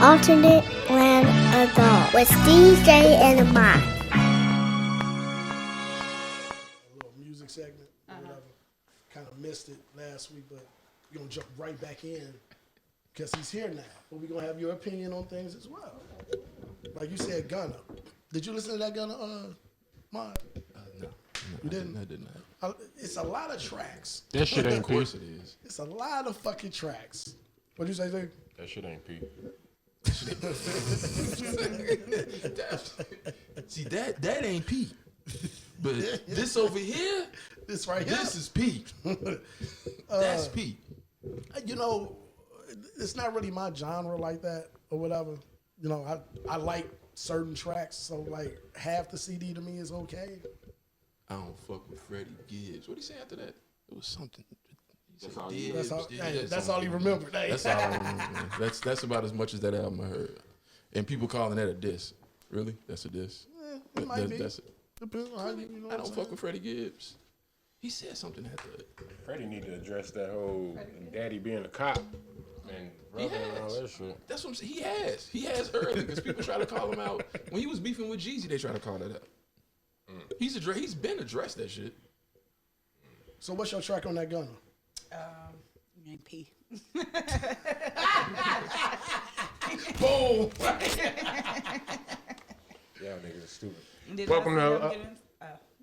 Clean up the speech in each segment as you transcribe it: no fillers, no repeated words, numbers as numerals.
Alternate Land Adult with DJ and Mike. A little music segment or whatever. Kind of missed it last week, but we're going to jump right back in because he's here now. But we're going to have your opinion on things as well. Like you said, Gunna. Did you listen to that Gunna, Mike? No. You didn't? I did not. It's a lot of tracks. That shit ain't Of P. course it is. It's a lot of fucking tracks. What'd you say, Zay? That shit ain't P. See, that ain't Pete. But this over here, This right here? this is Pete. That's Pete. You know, it's not really my genre like that or whatever. You know, I like certain tracks, so like half the CD to me is okay. I don't fuck with Freddie Gibbs. What did he say after that? It was something. That's all Gibbs. That's all he remembered. Hey. That's all I remember. Man. That's about as much as that album I heard. And people calling that a diss. Really? That's a diss. It might be. That's it. Depends on how you know. I don't fuck with Freddie Gibbs. He said something after it. Freddie need to address that whole daddy being a cop and brother and all that shit. That's what I'm saying. He has early because people try to call him out. When he was beefing with Jeezy, they try to call that out. He's been addressed that shit. So what's your track on that Gunna? P. Boom! Y'all niggas are stupid. Did Welcome I to, get in?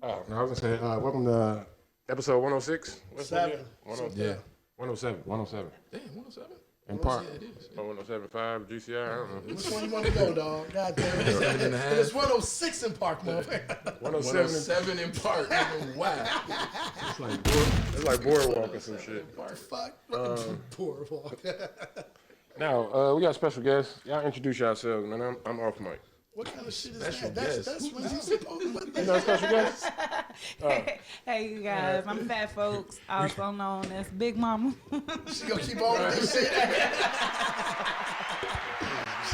Oh, no, I was gonna say, welcome to episode 106. What's Seven. that? 107. Yeah. 107. 107. Damn, 107. In part. Yeah, it is. Oh, 107.5 GCI. I don't know. Which one you want to go, dog? God damn it. 7.5. It's 106 in Park, motherfucker. 107. 107 in part. Nigga, wow. It's like boardwalk or some shit. Fuck. Poor walk. Now, we got special guests. Y'all introduce yourselves, man. I'm off mic. What kind of shit is Special that? That's guest. when you supposed to put You that. know special guests? Hey, you guys. I'm Fat Folks, also known as Big Mama. She gonna keep on with this shit. Hey,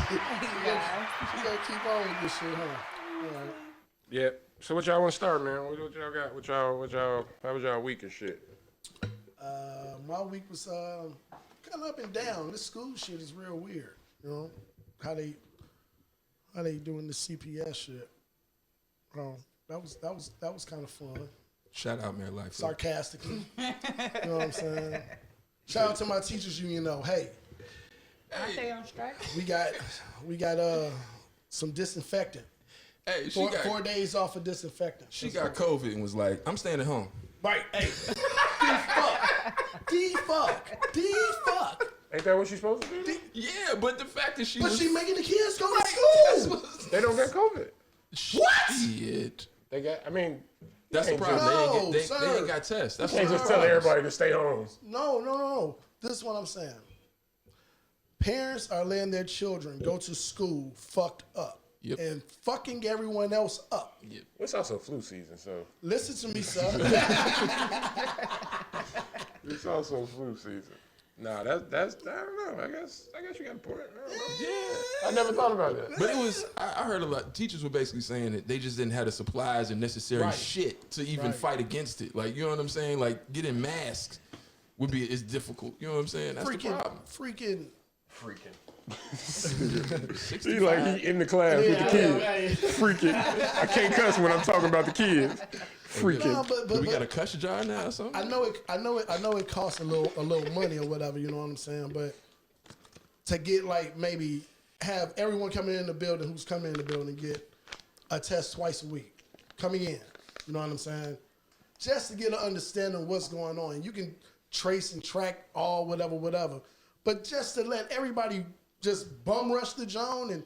She guys. gonna keep on with this shit, huh? All right. Yeah. So what y'all want to start, man? What y'all got? How was y'all week and shit? My week was kind of up and down. This school shit is real weird. You know how they doing the CPS shit. That was kind of fun. Shout out, Mayor Life. Sarcastically, you know what I'm saying. Shout out to my teachers union though. Hey, I stay on strike. we got some disinfectant. Hey, 4 days off of disinfectant. she got COVID and was like, I'm staying at home. Right. Hey. D-fuck. Ain't that what she's supposed to do? Yeah, but the fact that she But was... she making the kids go to That's school. what... They don't get COVID. What? Shit. They got. I mean, That's the Hey, problem. no, they sir. ain't got tests. That's you can't what just tell everybody to stay home. No. This is what I'm saying. Parents are letting their children go to school fucked up. Yep. And fucking everyone else up. It's also flu season, so Listen to me, son. it's also flu season. Nah, that's I don't know. I guess you got a point. I don't know. Yeah. I never thought about that. But it was, I heard a lot, teachers were basically saying that they just didn't have the supplies and necessary Right. shit to even Right. fight against it. Like, you know what I'm saying? Like, getting masks is difficult. You know what I'm saying? That's the problem. Freaking. He like he in the class with the kids. Freaking. I can't cuss when I'm talking about the kids. Freaking. No, Do we got a cuss jar now or something? I know it costs a little money or whatever, you know what I'm saying? But to get like maybe have everyone coming in the building who's coming in the building get a test twice a week coming in, you know what I'm saying? Just to get an understanding of what's going on. You can trace and track all whatever. But just to let everybody just bum rush the zone and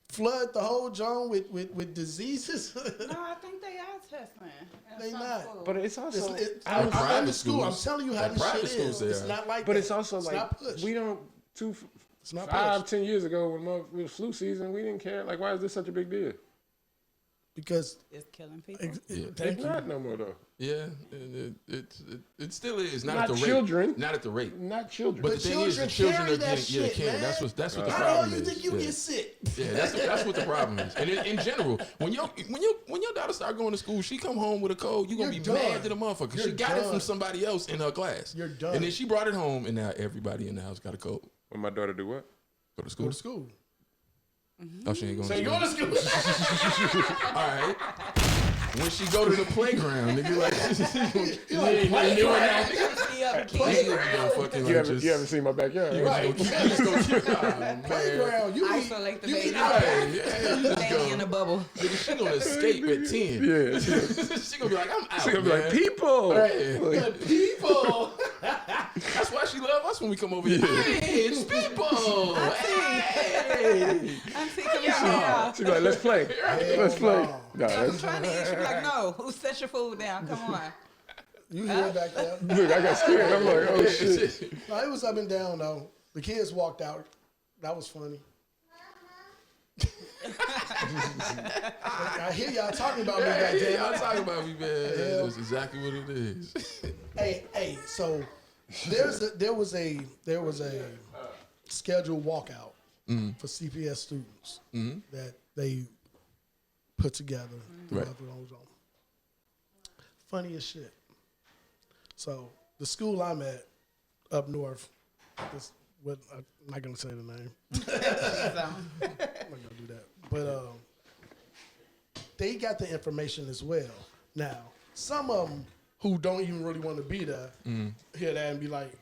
flood the whole zone with diseases. No, I think they are testing. at They some not. school. But it's also. I'm in private the school. I'm schools- telling you how at this private shit is. schools they It's are. not like But that. it's also It's like not pushed. we don't. It's not 5, pushed. 10 years ago when it was flu season, we didn't care. Like, why is this such a big deal? Because It's killing people. It's thank you. not no more though. Yeah, and it still is. Not, Not at the children. rate. Not at the rate. Not children. But the thing is, the children carry are that getting, shit, they can. man. That's what the How the hell problem you is. think you yeah. get sick? Yeah, that's what the problem is. And in general, when your daughter start going to school, she come home with a cold, you're gonna You're be done. mad to the motherfucker. She You're got it done. from somebody else in her class. You're done. And then she brought it home, and now everybody in the house got a cold. When my daughter do what? Go to school. Go to school. Oh, she ain't going So to you school. going to school? All right. When she go to the playground, nigga, like, you ain't playground. doing that. You haven't seen my backyard. Right. Playground. You Isolate the baby. Stay in a bubble. Nigga, she gonna escape at 10. Yeah. She gonna be like, I'm out. She gonna be like, man. people. Right. people. That's why she love us when we come over here. Hey, it's people. Hey. I'm sick of y'all. She be like, let's play. Let's play. no. No, I'm that's, trying to eat. She be like, no, set your food down. Come on. You hear it back there? look, I got scared. I'm like, oh shit. No, it was up and down though. The kids walked out. That was funny. I hear y'all talking about me back Hey, there. y'all talking about me, man. That's exactly what it is. Hey, so there was a scheduled walkout for CPS students that they put together. Right. Funny as shit. So the school I'm at up north, I'm not gonna say the name. I'm not gonna do that. But they got the information as well. Now, some of them who don't even really want to be there hear that and be like,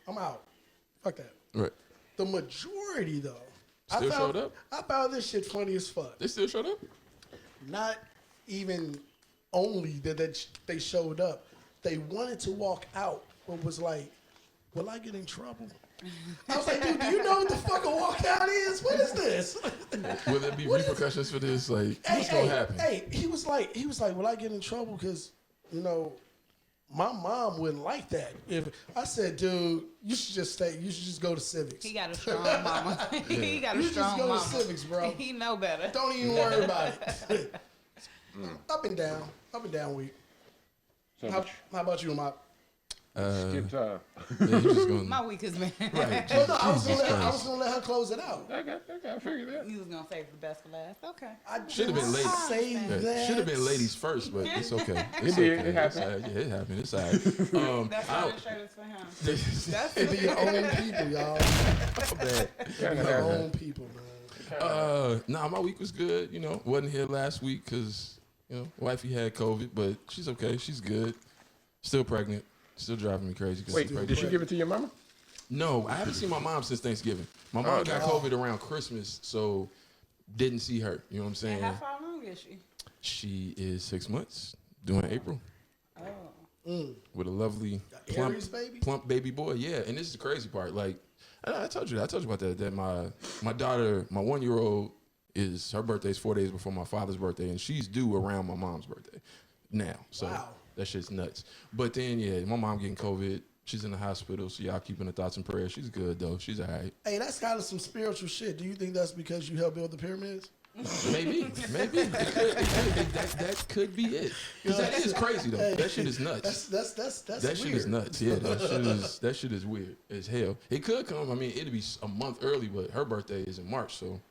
I'm out. Fuck that. Right. The majority, though, Still showed up? I found this shit funny as fuck. They still showed up? Not even only that they showed up, they wanted to walk out, but was like, will I get in trouble? I was like, dude, do you know what the fuck a walkout is? What is this? Will there be repercussions for this? Like, what's gonna happen? Hey, he was like, will I get in trouble? Because, you know, my mom wouldn't like that. If I said, dude, you should just stay. You should just go to civics. He got a strong mama. He got a You just strong go mama. to civics, bro. He know better. Don't even worry about it. Up and down week. How about you, Mop? Skip time. Yeah, you just gonna, My week has been. right. Well, no, I was gonna let her close it out. I got figured that. You was gonna save the best for last. Okay. I Should have been ladies. Save that. Should have been ladies first, but it's okay. It's It did. okay. It happened. It's all right. Yeah, it happened. It's all right. That's why the shirt is for him. That's It be your own people, y'all. Your own people, man. Nah, my week was good. You know, wasn't here last week because wifey had COVID, but she's okay. She's good. Still pregnant. Still driving me crazy. Wait, did she give it to your mama? No, I haven't seen my mom since Thanksgiving. My mom got COVID around Christmas, so didn't see her. You know what I'm saying? How far along is she? She is 6 months, doing April. Oh. With a lovely Aries baby? plump baby boy. Yeah, and this is the crazy part. Like I told you about that. That my daughter, my 1-year-old, her birthday is 4 days before my father's birthday, and she's due around my mom's birthday now. So that shit's nuts. But then my mom getting COVID. She's in the hospital, so y'all keeping her thoughts and prayers. She's good though. She's all right. Hey, that's kind of some spiritual shit. Do you think that's because you helped build the pyramids? Maybe. That could be it. 'Cause that is crazy though. Hey, that shit is nuts. That's That weird. shit is nuts. Yeah, that shit is weird as hell. It could come. I mean, it'd be a month early, but her birthday is in March, so.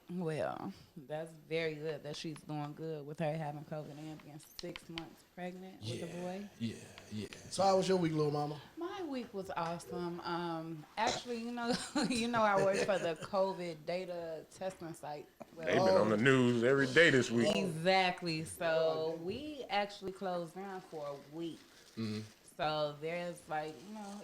Well, that's very good that she's doing good with her having COVID and being 6 months pregnant with a boy. Yeah. So how was your week, little mama? My week was awesome. Actually, I work for the COVID data testing site. They've been on the news every day this week. Exactly. So we actually closed down for a week. So there's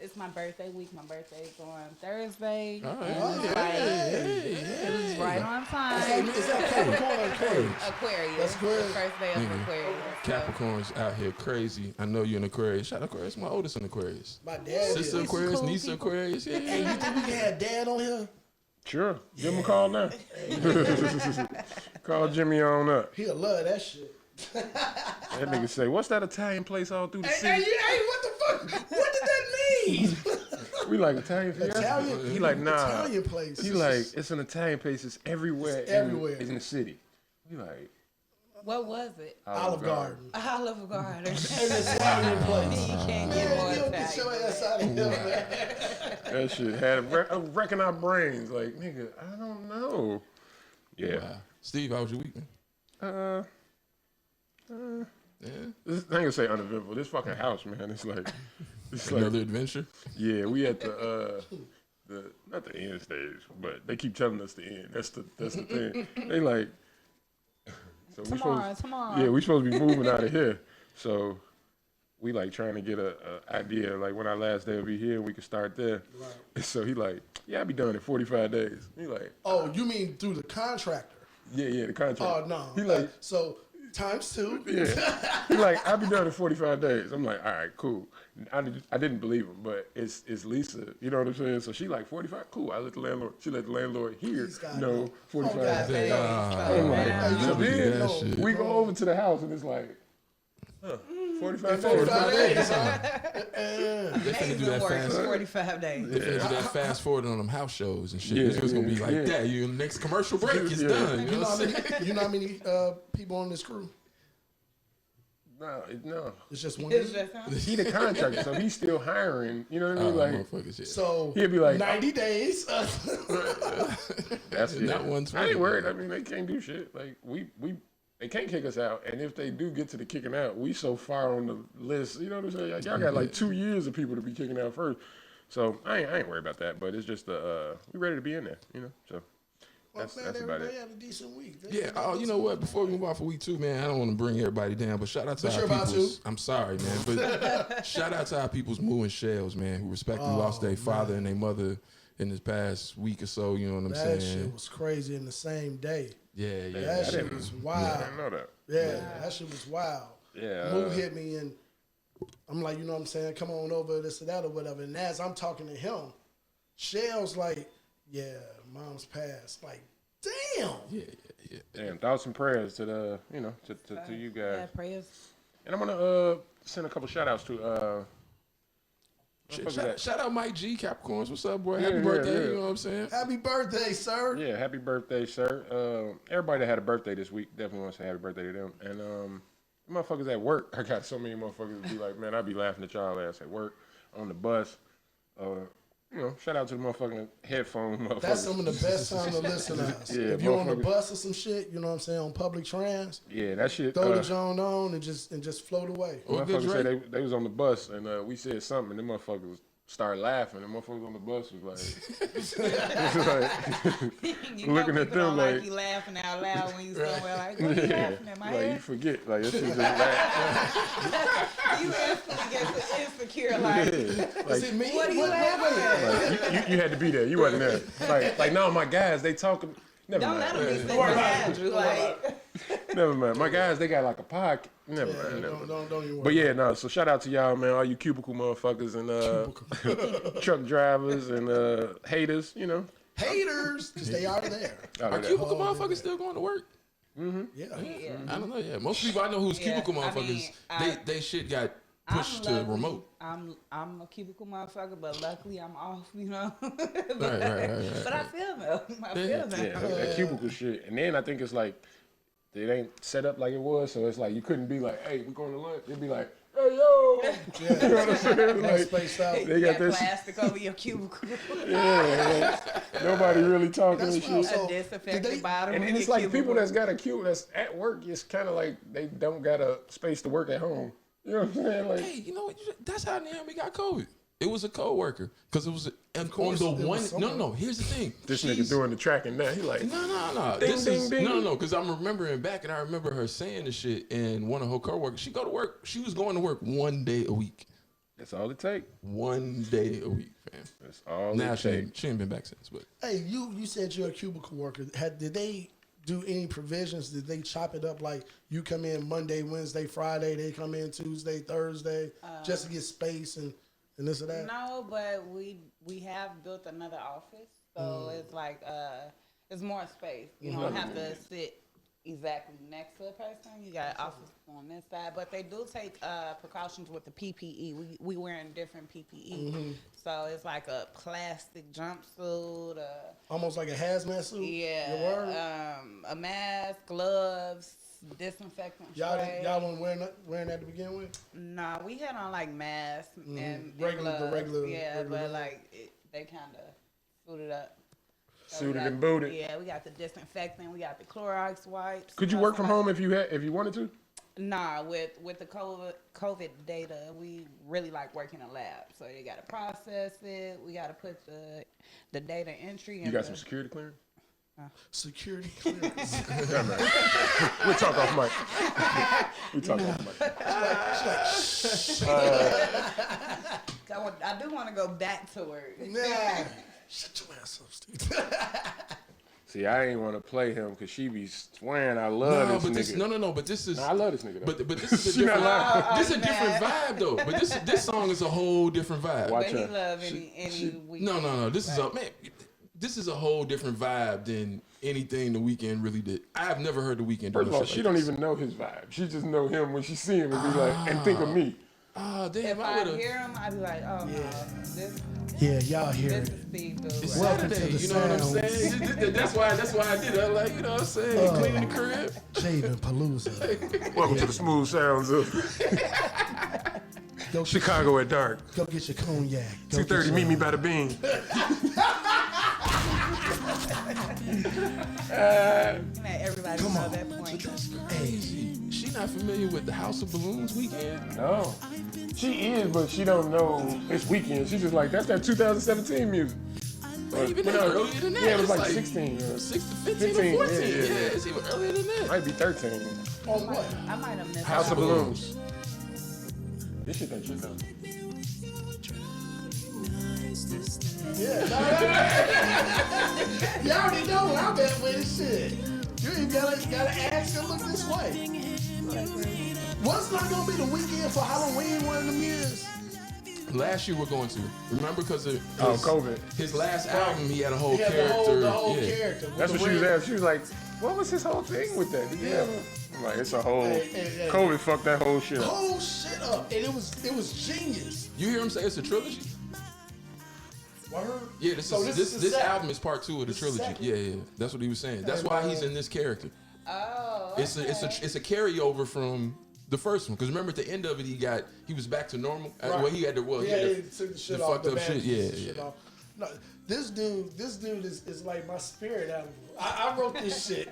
it's my birthday week. My birthday's on Thursday. All right. It was right on time. Is that Capricorn or Aquarius? Aquarius. That's Aquarius. The first day of Aquarius. Capricorn's out here crazy. I know you're an Aquarius. Shout out Aquarius. My oldest in Aquarius. My dad Sister is. Aquarius, cool niece people. Aquarius. Yeah. Hey, you think we can have dad on here? Sure. Give him a call now. Call Jimmy on up. He'll love that shit. That nigga say, what's that Italian place all through the city? Hey, what the fuck? What did that mean? We like Italian food. Italian. He like, nah. Italian place. He like, it's an Italian place. It's everywhere. It's everywhere. In the city. We like, What was it? Olive Garden. Olive Garden. And it's Italian place. You can't get more You don't get your Italian. ass out of here, man. that shit had wrecking our brains. Like, nigga, I don't know. Yeah. Wow. Steve, how was your week, man? Yeah. This, I ain't gonna say uneventful. This fucking house, man. It's like Another adventure. yeah, we at the not the end stage, but they keep telling us the end. That's the thing. They like so tomorrow. Yeah, we supposed to be moving out of here. So we like trying to get a idea like when our last day will be here, we can start there. Right. So he like, yeah, I'll be done in 45 days. He like, oh, you mean through the contractor? Yeah, the contractor. Oh no. He like so times 2. Yeah. He like, I'll be done in 45 days. I'm like, all right, cool. I didn't believe him, but it's Lisa. You know what I'm saying? So she like 45. Cool. She let the landlord hear. 45 days. I'm like, we go over to the house and it's like, 45 days. They finna do that fast. 45 days. They finna do that fast forward on them house shows and shit. It's just gonna be like that. Your next commercial break is done. You know how many people on this crew? No. It's just one. He the contractor, so he's still hiring. You know what I mean? Like, so he'll be like 90 days. That's it. Not 120. I ain't worried. I mean, they can't do shit. Like they can't kick us out. And if they do get to the kicking out, we so far on the list. You know what I'm saying? Like, y'all got like 2 years of people to be kicking out first. So I ain't worried about that. But it's just we ready to be in there. You know. So. That's about it. Had a decent week. You know what? Before we move on for week 2, man, I don't want to bring everybody down, but shout out to our peoples. I'm sorry, man, but shout out to our peoples moving shells, man, who respectfully lost their father and their mother in this past week or so. You know what I'm saying? That shit was crazy in the same day. Yeah. That shit was wild. I didn't know that. Yeah, that shit was wild. Yeah. Moo hit me and I'm like, you know what I'm saying? Come on over, this or that or whatever. And as I'm talking to him, Shell's like, yeah, mom's passed. Like, damn. Yeah. Damn, thoughts and prayers to the, to you guys. Yeah, prayers. And I'm gonna send a couple shout outs to Shout out Mike G, Capricorns. What's up, boy? Happy birthday. Yeah. You know what I'm saying? Happy birthday, sir. Yeah, happy birthday, sir. Everybody that had a birthday this week, definitely want to say happy birthday to them. And motherfuckers at work, I got so many motherfuckers be like, man, I be laughing at y'all ass at work, on the bus. Shout out to the motherfucking headphone motherfuckers. That's some of the best time to listen to us. Yeah, if you're on the bus or some shit, you know what I'm saying, on public trans. Yeah, that shit. Throw the joint on and just float away. Motherfuckers say they was on the bus and we said something and them motherfuckers started laughing. The motherfuckers on the bus was like, looking at them like you laughing out loud when you somewhere like, what are you laughing at, my like head? you forget, like that shit just laugh. You instantly get insecure, like, Is it me? what are you laughing at? Like, you had to be there. You wasn't there. Like no, my guys, they talking. Never Don't mind. let them be sitting behind you, like. Never mind. My guys, they got like a podcast. Never mind. Don't even worry. But yeah, no. So shout out to y'all, man. All you cubicle motherfuckers and truck drivers and haters. You know. Haters, because they are there. Are cubicle motherfuckers still going to work? Mm-hmm. Yeah. I don't know. Yeah, most people I know who's cubicle motherfuckers, they shit got pushed to remote. I'm a cubicle motherfucker, but luckily I'm off, Right. But I feel them. I feel them. Yeah, that cubicle shit. And then I think it's like it ain't set up like it was, so it's like you couldn't be like, hey, we're going to lunch. It'd be like, hey, yo. Yeah. You know what I'm saying? Like, spaced out. they got this. Plastic over your cubicle. Yeah, nobody really talking and shit. So, A disinfectant bottle. And it's like people that's got a cubicle that's at work, it's kind of like they don't got a space to work at home. You know what I'm saying? Like, Hey, you know what? That's how Naomi got COVID. It was a co-worker because it was on the one. No. Here's the thing. this nigga doing the tracking now. He like, No. No. Because I'm remembering back, and I remember her saying the shit. And one of her coworkers, she go to work. She was going to work 1 day a week. that's all it take. 1 day a week, fam. That's all Now it she take. ain't been back since. But Hey, you said you're a cubicle worker. Did they do any provisions? Did they chop it up like you come in Monday, Wednesday, Friday, they come in Tuesday, Thursday, just to get space and this or that? No, but we have built another office, so it's like it's more space. You don't have to sit exactly next to a person. You got an office on this side, but they do take precautions with the PPE. We wearing different PPE, so it's like a plastic jumpsuit. Almost like a hazmat suit. Yeah, Your word? a mask, gloves, disinfectant Y'all spray. weren't wearing that to begin with? Nah, we had on like masks and Regular- the gloves. regular- Yeah, regular but mask. like they kind of suited up. So Suited we got- and booted. Yeah, we got the disinfectant. We got the Clorox wipes. Could you work from home if you wanted to? Nah, with the COVID data, we really like working in a lab. So you got to process it. We got to put the data entry. You got some security clearance? Security clearance. Yeah, man. We'll talk off mic. We talk off mic. I do want to go back to work. Nah. Shut your ass up, Steve. See, I ain't want to play him because she be swearing I love this nigga. But this is. Nah, I love this nigga, though. But this is a She not different. lying. This is a different vibe though. But this song is a whole different vibe. Watch But he her. love any week. No. This is a man. This is a whole different vibe than anything The Weeknd really did. I have never heard The Weeknd do First of all, shit she like don't this. even know his vibe. She just know him when she see him and be like, and think of me. Oh damn! If I I would hear have. him, I'd be like, oh no, this Yeah, y'all hear is it. Steve dude. It's Like, Welcome to Saturday. the You know what I'm sounds. saying? That's why I did it. I'm like, you know what I'm saying? Clean the crib. Javen Palooza. Welcome to the smooth sounds of Go, Chicago at dark. go get your cognac. Go 2:30, get meet your- me by the bean. everybody Come know on. that point. Hey, She not familiar with the House of Balloons Weekend. No. She is, but she don't know it's weekend. She's just like, that's that 2017 music. But even But that, no, earlier than that. Yeah, it was it's like 16. 15 15, or 14. yeah, Yeah, yeah. it's even earlier than that. Might be 13. on what? I might have missed House out. of Balloons. This shit ain't shit though. Yeah. You already know where I'm at with this shit. You ain't gotta ask and look this way. What's not gonna be the weekend for Halloween one of them years? Last year we're going to. Remember because of COVID. his last album, he had a whole He had character. the whole yeah. character. with That's the what she was red- asking. She was like, what was his whole thing with that? Did you ever? I'm like, it's a whole, Hey. COVID fucked that whole shit up. Whole shit up, and it was genius. You hear him say it's a trilogy? Word? Yeah, this So is the this second. album is part 2 of the This is trilogy. second. Yeah. That's what he was saying. That's why he's in this character. Oh, It's a carryover from the first one. Because remember at the end of it, he was back to normal. Right. Well, he had to. Well, he Yeah, had they to, took the shit the off. fucked the up shit. bandages Yeah, and shit yeah. off. No, this dude is like my spirit animal. I wrote this shit.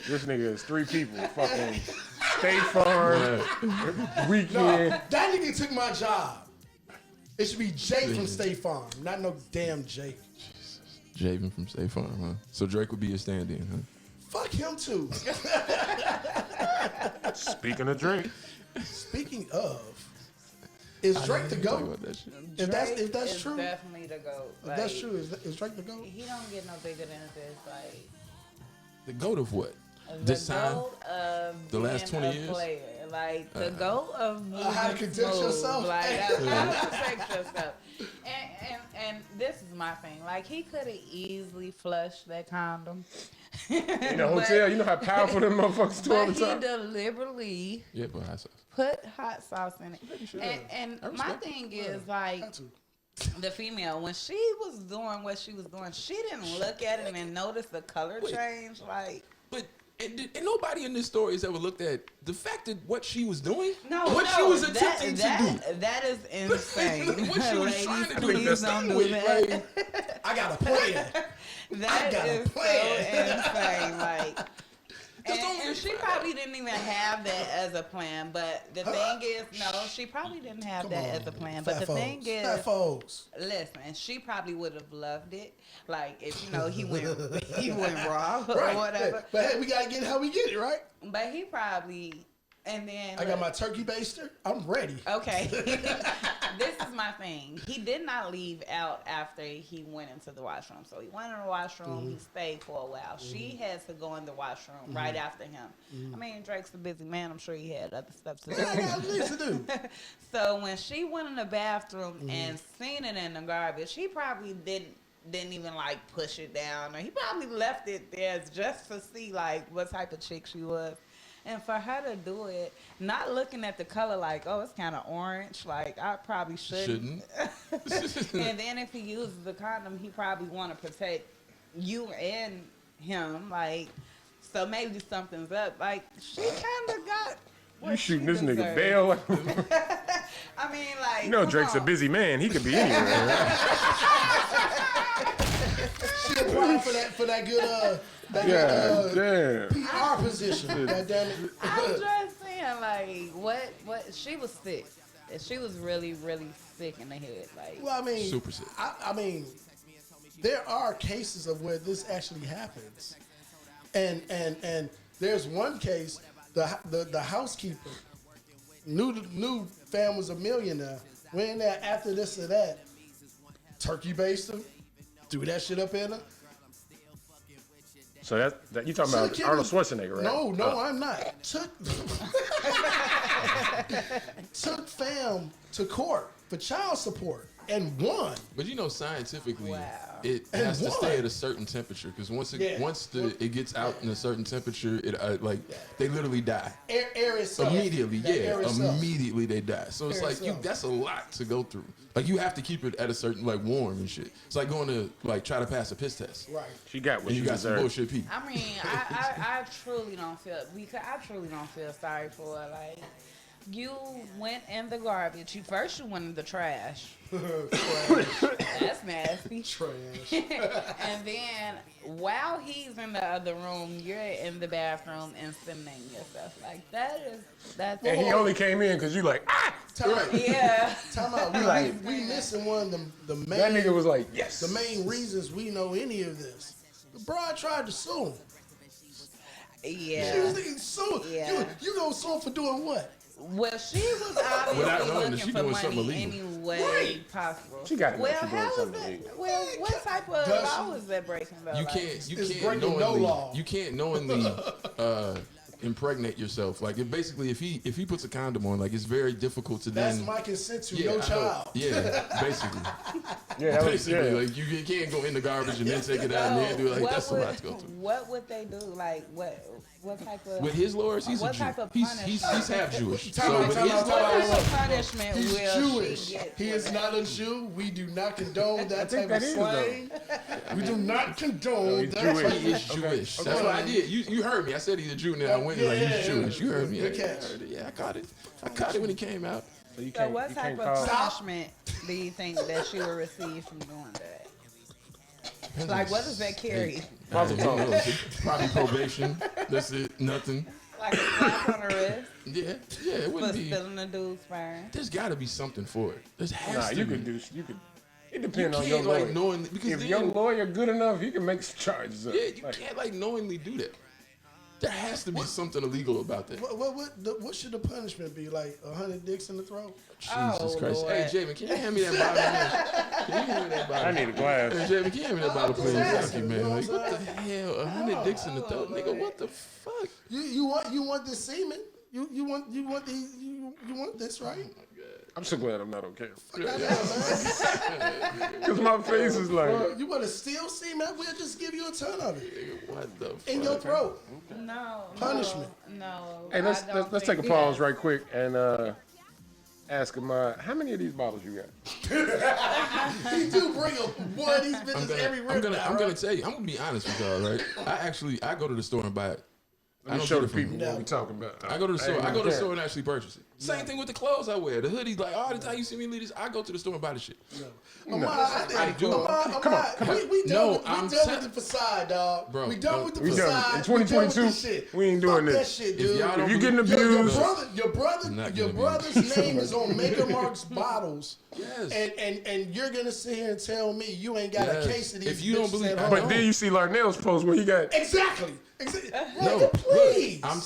This nigga is 3 people. Fucking State Farm, Yeah. Weekend. No, that nigga took my job. It should be Jake from State Farm, not no damn Jake. Javen from State Farm, huh? So Drake would be a stand-in, huh? Fuck him too. Speaking of drink, Speaking of, is Drake the Talk GOAT? about that shit. If that's is true, definitely the goat. if that's true, is Drake the GOAT? He don't get no bigger than this. Like The goat of what? the This time? goat of The last being 20 a years? player. Like the goat of how to moving conduct smooth. yourself. Like how to protect yourself. And this is my thing. Like he could have easily flushed that condom. in the hotel, you know how powerful them motherfuckers do all But the he time? deliberately Yeah, but hot sauce. put hot sauce in it. should And I my respect thing is like Had to. the female, when she was doing what she was doing, she didn't look at it and notice the color Wait. change. Like And nobody in this story has ever looked at the fact that what she was doing, no, what no, she was attempting to do. That is insane. What she was Ladies, trying to do to please don't do distinguish, that. like, I got a plan. That got a is so plan. insane. Like, Just don't and get she fired. probably didn't even have that as a plan. But the thing is, no, she probably didn't have Come that on, as a plan. But fat the thing folks, is, fat folks. listen, she probably would have loved it. Like if he went raw or Right. whatever. But hey, we gotta get it how we get it, right? But he probably, and then I got my turkey baster. I'm ready. Okay. This is my thing. He did not leave out after he went into the washroom. So he went in the washroom. He stayed for a while. She has to go in the washroom right after him. I mean, Drake's a busy man. I'm sure he had other stuff to do. I got things to do. So when she went in the bathroom and seen it in the garbage, he probably didn't even like push it down, or he probably left it there just to see like what type of chick she was. And for her to do it, not looking at the color like, oh, it's kind of orange, like I probably shouldn't. And then if he uses the condom, he probably want to protect you and him, like, so maybe something's up. Like she kind of got. You what shooting she this nigga deserved. bail? I mean, like, You know come Drake's a on. busy man. He could be anywhere. She a apply for that good PR position. God damn it. I'm just saying, like, what? She was sick. She was really, really sick in the head. Like, Well, I mean, Super sick. I mean, there are cases of where this actually happens, and there's one case, the housekeeper knew fam was a millionaire. Went in there after this or that, turkey based him, threw that shit up in her. So that you talking about Arnold Schwarzenegger, right? No, I'm not. Took fam to court for child support and won. But you know, scientifically, Wow. it And has to what? stay at a certain temperature because once it gets out in a certain temperature, it they literally die Air itself. immediately. That Yeah, air itself. immediately they die. So it's Air like itself. that's a lot to go through. Like you have to keep it at a certain warm and shit. It's like going to try to pass a piss test. Right. She got what And she you got some deserved. bullshit people. I mean, I truly don't feel sorry for her. Like, you went in the garbage. You went in the trash. That's nasty. Trash. And then while he's in the other room, you're in the bathroom inseminating yourself. Like, that's And he only came in because you like, ah! yeah. Time out. We missing one of the main. That nigga was like, yes. The main reasons we know any of this. The broad tried to sue him. She Yeah. was thinking, sue. Yeah. You gonna sue him for doing what? Well, she was Without obviously knowing that looking she for doing something money illegal. any way possible. She gotta know Well, she doing how is something that? illegal. Well, what type of Does law she? is that breaking though? You Like, can't It's knowingly breaking no law. you can't knowingly impregnate yourself. Like it basically if he puts a condom on, like it's very difficult to That's then my consent to I your know. child. Yeah, basically. Yeah, that was, Basically, yeah. like you can't go in the garbage and then take it out and then do it. Like what that's a would, lot to go through. What would they do? Like, what type of With his lawyers, he's what a Jew. type of He's half Jewish. Time So out, with time his out, time what lawyers, out. type of punishment He's will Jewish. she get? He is not a Jew. We do not condone that think type of that is, slang. We do not condone he's that. Jewish. type he of- is Jewish. Okay. That's what I did. You heard me. I said he's a Jew. Now I went like he's Jewish. You heard me. Good Yeah, catch. I heard it. Yeah, I caught it. I caught it when he came out. So you So can't, what you type can't of call. punishment do you think that she will receive from doing that? Like, what does that carry? Mazel Who tov. knows? Probably probation. That's it. Nothing. Like a slap on the wrist Yeah, it for wouldn't be. spilling the dude's sperm? There's got to be something for it. There's has Nah, to you be. could do. You could. It You depends on your can't lawyer. like knowingly because If then, your lawyer good enough, he can make some charges up. yeah, you Like, can't like knowingly do that. There has to be something illegal about that. What should the punishment be? Like 100 dicks in the throat? Jesus Oh, Christ! Lord. Hey, Jamin, can you hand me that bottle? Man? Can you hand me that bottle? I need a glass. Hey, Jamin, can you hand me that bottle, please? Thank asking, you, you know man. Like, what what I'm the hell? 100 dicks in the throat, nigga? What the fuck? You want this semen? You want this, right? I'm so glad I'm not on camera. Yeah, man. Because my face is like. You want to steal semen? We'll just give you a ton of it What the fuck? in your throat. No. Punishment. No. Hey, I let's don't take a think pause that. right quick and ask him. How many of these bottles you got? He do bring one of these bitches every rip. I'm gonna tell you. I'm gonna be honest with y'all, right? I go to the store and buy it. I Let me don't show get the it from people you. what we talking about. I go to the store. ain't I go to the care. store and actually purchase it. Same thing with the clothes I wear. The hoodies, like all the time you see me leave this, I go to the store and buy the shit. I do. Come on. We done with I'm the facade, dog. Bro, we done with the we done. facade. In 2022, we done with the shit. we ain't doing Fuck this. that shit, If dude. y'all don't If you getting believe- abused, Your Not your getting brother's name is on Mega Mark's bottles. Yes. And you're gonna sit here and tell me you ain't got Yes. a case of these If you don't bitches believe- at I home. don't. but then you see Larnell's post where he got. Exactly. No, Nigga, please. look, I'm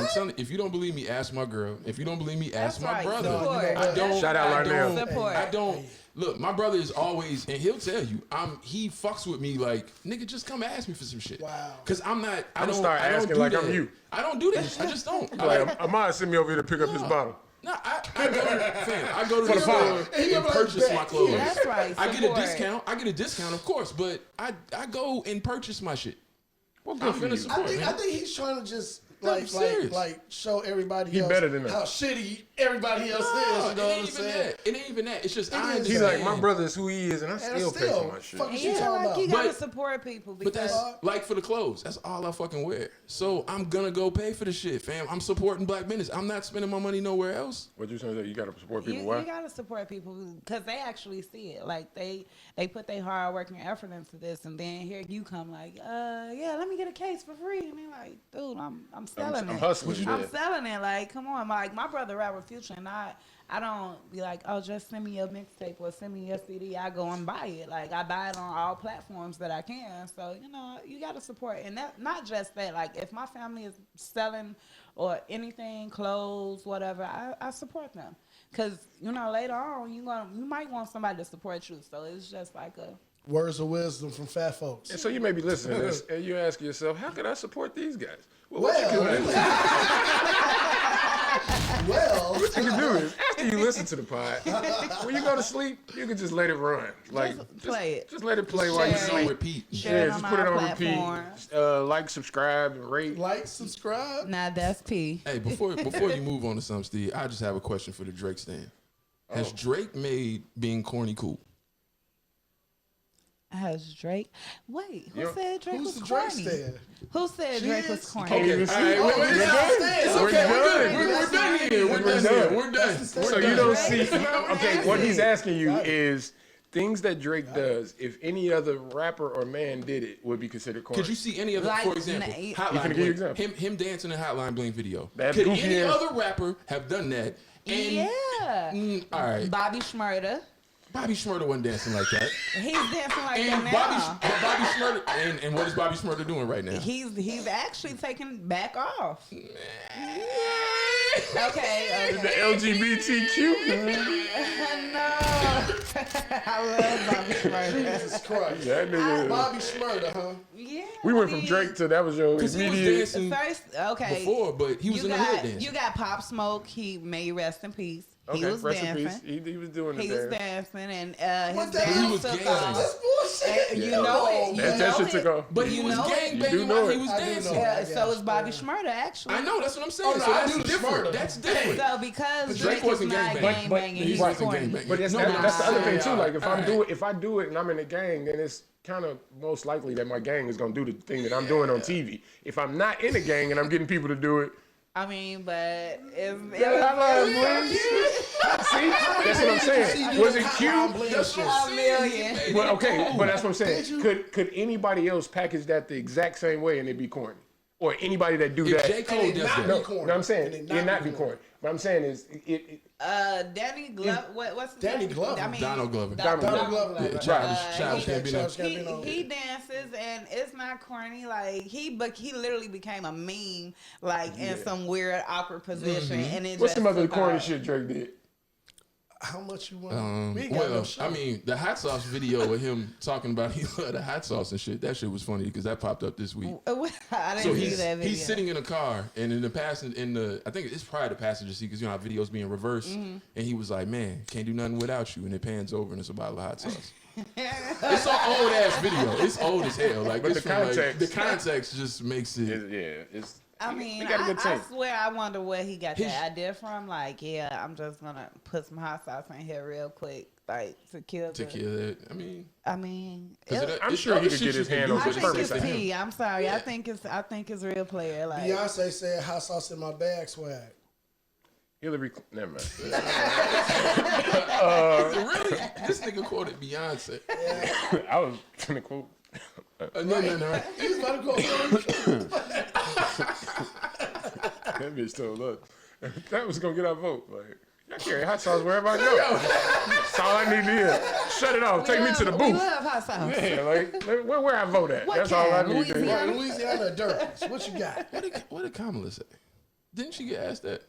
telling. If you don't believe me, ask my girl. If you don't believe me, ask That's my right. brother. Support. I don't. Shout out I Larnell. don't. Support. I don't. Look, my brother is always, and he'll tell you, he fucks with me like, nigga, just come ask me for some shit. Wow. Cause I'm not. I I'ma don't start I don't asking do like that. I'm you. I don't do that. I just don't. Like, Ahmad sent me over here to pick up his bottle. No, I go to For the the store pod. and purchase my clothes. That's right. I get a Support. discount. I get a discount, of course, but I go and purchase my shit. Well, I'm good for gonna you. support, I man. think he's trying to just like show everybody else better than how us. shitty everybody else is. You know what I'm saying? It ain't even that. It's just I is. He's understand. like, my brother is who he is, and I still pay for my shit. Fuck is you Yeah, talking like about? you gotta But- support people But because that's like for the clothes. That's all I fucking wear. So I'm gonna go pay for the shit, fam. I'm supporting black business. I'm not spending my money nowhere else. What you saying? That you gotta support people? you Why? gotta support people because they actually see it. Like they put their hard work and effort into this, and then here you come like, yeah, let me get a case for free. And they're like, dude, I'm selling it. I'm hustling. I'm selling it. Like, come on, like my brother rap with Future, and I don't be like, oh, just send me your mixtape or send me your CD. I go and buy it. Like I buy it on all platforms that I can. So you gotta support, and that not just that. Like if my family is selling or anything, clothes, whatever, I support them. Cause later on you might want somebody to support you. So it's just like a Words of wisdom from fat folks. And so you may be listening to this, and you ask yourself, how can I support these guys? Well, what you can do is, after you listen to the pod, when you go to sleep, you can just let it run. Like play it. Just let it play while you Share sleep. Repeat. Share it just on put it our on repeat. platforms. Like, subscribe, and rate. Like, subscribe. Nah, that's P. Hey, before you move on to something, Steve, I just have a question for the Drake stand. Has Drake made being corny cool? Has Drake? Wait, who Yo, said Drake Who's was the Drake corny? stand? Who said Drake was corny? Can't even see. We're done here. We're done. So you don't see. Drake's Okay, what he's asking you is things that Drake does. If any other rapper or man did it, would be considered corny. Could you see any other, Like, for example, you Hotline finna give you Bling, example. him dancing in Hotline Bling video? That Could goofy any ass- other rapper have done that? And, Yeah. all right, Bobby Shmurda. Bobby Shmurda wasn't dancing like that. He's dancing like And that now. Bobby Shmurda, and what is Bobby Shmurda doing right now? He's actually taking back off. Okay. The LGBTQ. No. I love Bobby Shmurda. Jesus Christ. That nigga. Bobby Shmurda, huh? Yeah. We went from Drake to that was your Because he was immediate. dancing First, okay. before, but he was in the hood dancing. You got Pop Smoke. He may rest in peace. He Okay, was rest in dancing. peace. He was doing He the was dance. dancing, and What his the hell? He dance was took ganging. off. That's bullshit. You know it. You That know shit it. took off. But he You was know it. gang You do banging know while it. he was I do know dancing. it. Yeah, so is Yeah. Bobby Shmurda actually. I know, that's what I'm saying. Oh, no, so I that's knew the different. Shmurda. That's different. So because Drake Drake wasn't is not gangbanging. gang But banging, he he's wasn't corny. gangbanging. But that's, No, that's the other thing too. yeah, Like if all if I do it and I'm in a gang, then it's kind of most likely that my gang is gonna do the thing that I'm doing on TV. If I'm not in a gang and I'm getting people to do it, I mean, but see, that's what I'm saying. Was it cute? That's what a I'm saying. million. But okay, but that's what I'm saying. Could anybody else package that the exact same way and it be corny? Or anybody that do If that? J. Cole does not that. be No, corny. no, I'm saying And it not be corny. But I'm saying is it Danny Glover. What's his Danny name? Glover. I mean, Donald Glover. Donald Glover. Yeah, Right. Childish Gambino. He dances and it's not corny. Like he literally became a meme, like in some weird awkward position. And it what's just some other took corny off. shit Drake did? How much you want? We ain't got no Well, show. I mean, the hot sauce video with him talking about he loved the hot sauce and shit. That shit was funny because that popped up this week. I didn't So see that video. he's sitting in a car, and in the I think it's probably the passenger seat because you know how videos being reversed, and he was like, "Man, can't do nothing without you," and it pans over and it's a bottle of hot sauce. It's an old ass video. It's old as hell. Like, But it's the from, like, context- the context just makes it. It's. I mean, he got a good I tape. swear I wonder where he got that idea from. Like, yeah, I'm just gonna put some hot sauce in here real quick, like to kill. To kill it. I mean, I mean, 'cause I'm it's sure he other could shit get his you can hand do, on I but some think it's it's perfect. P. I'm sorry. I think it's real player. Like Beyonce said hot sauce in my bag swag. Hillary. Never mind. really, this nigga quoted Beyonce. I was gonna quote. No. He's about to go. That bitch told us that was gonna get our vote. Like, I carry hot sauce wherever I go. That's all I need to hear. Shut it off. Take me to the We booth. love hot sauce. Yeah, like where I vote at. What That's all I kind? need to hear. Louisiana? Louisiana or Durham. What you got? What did Kamala say? Didn't she get asked that?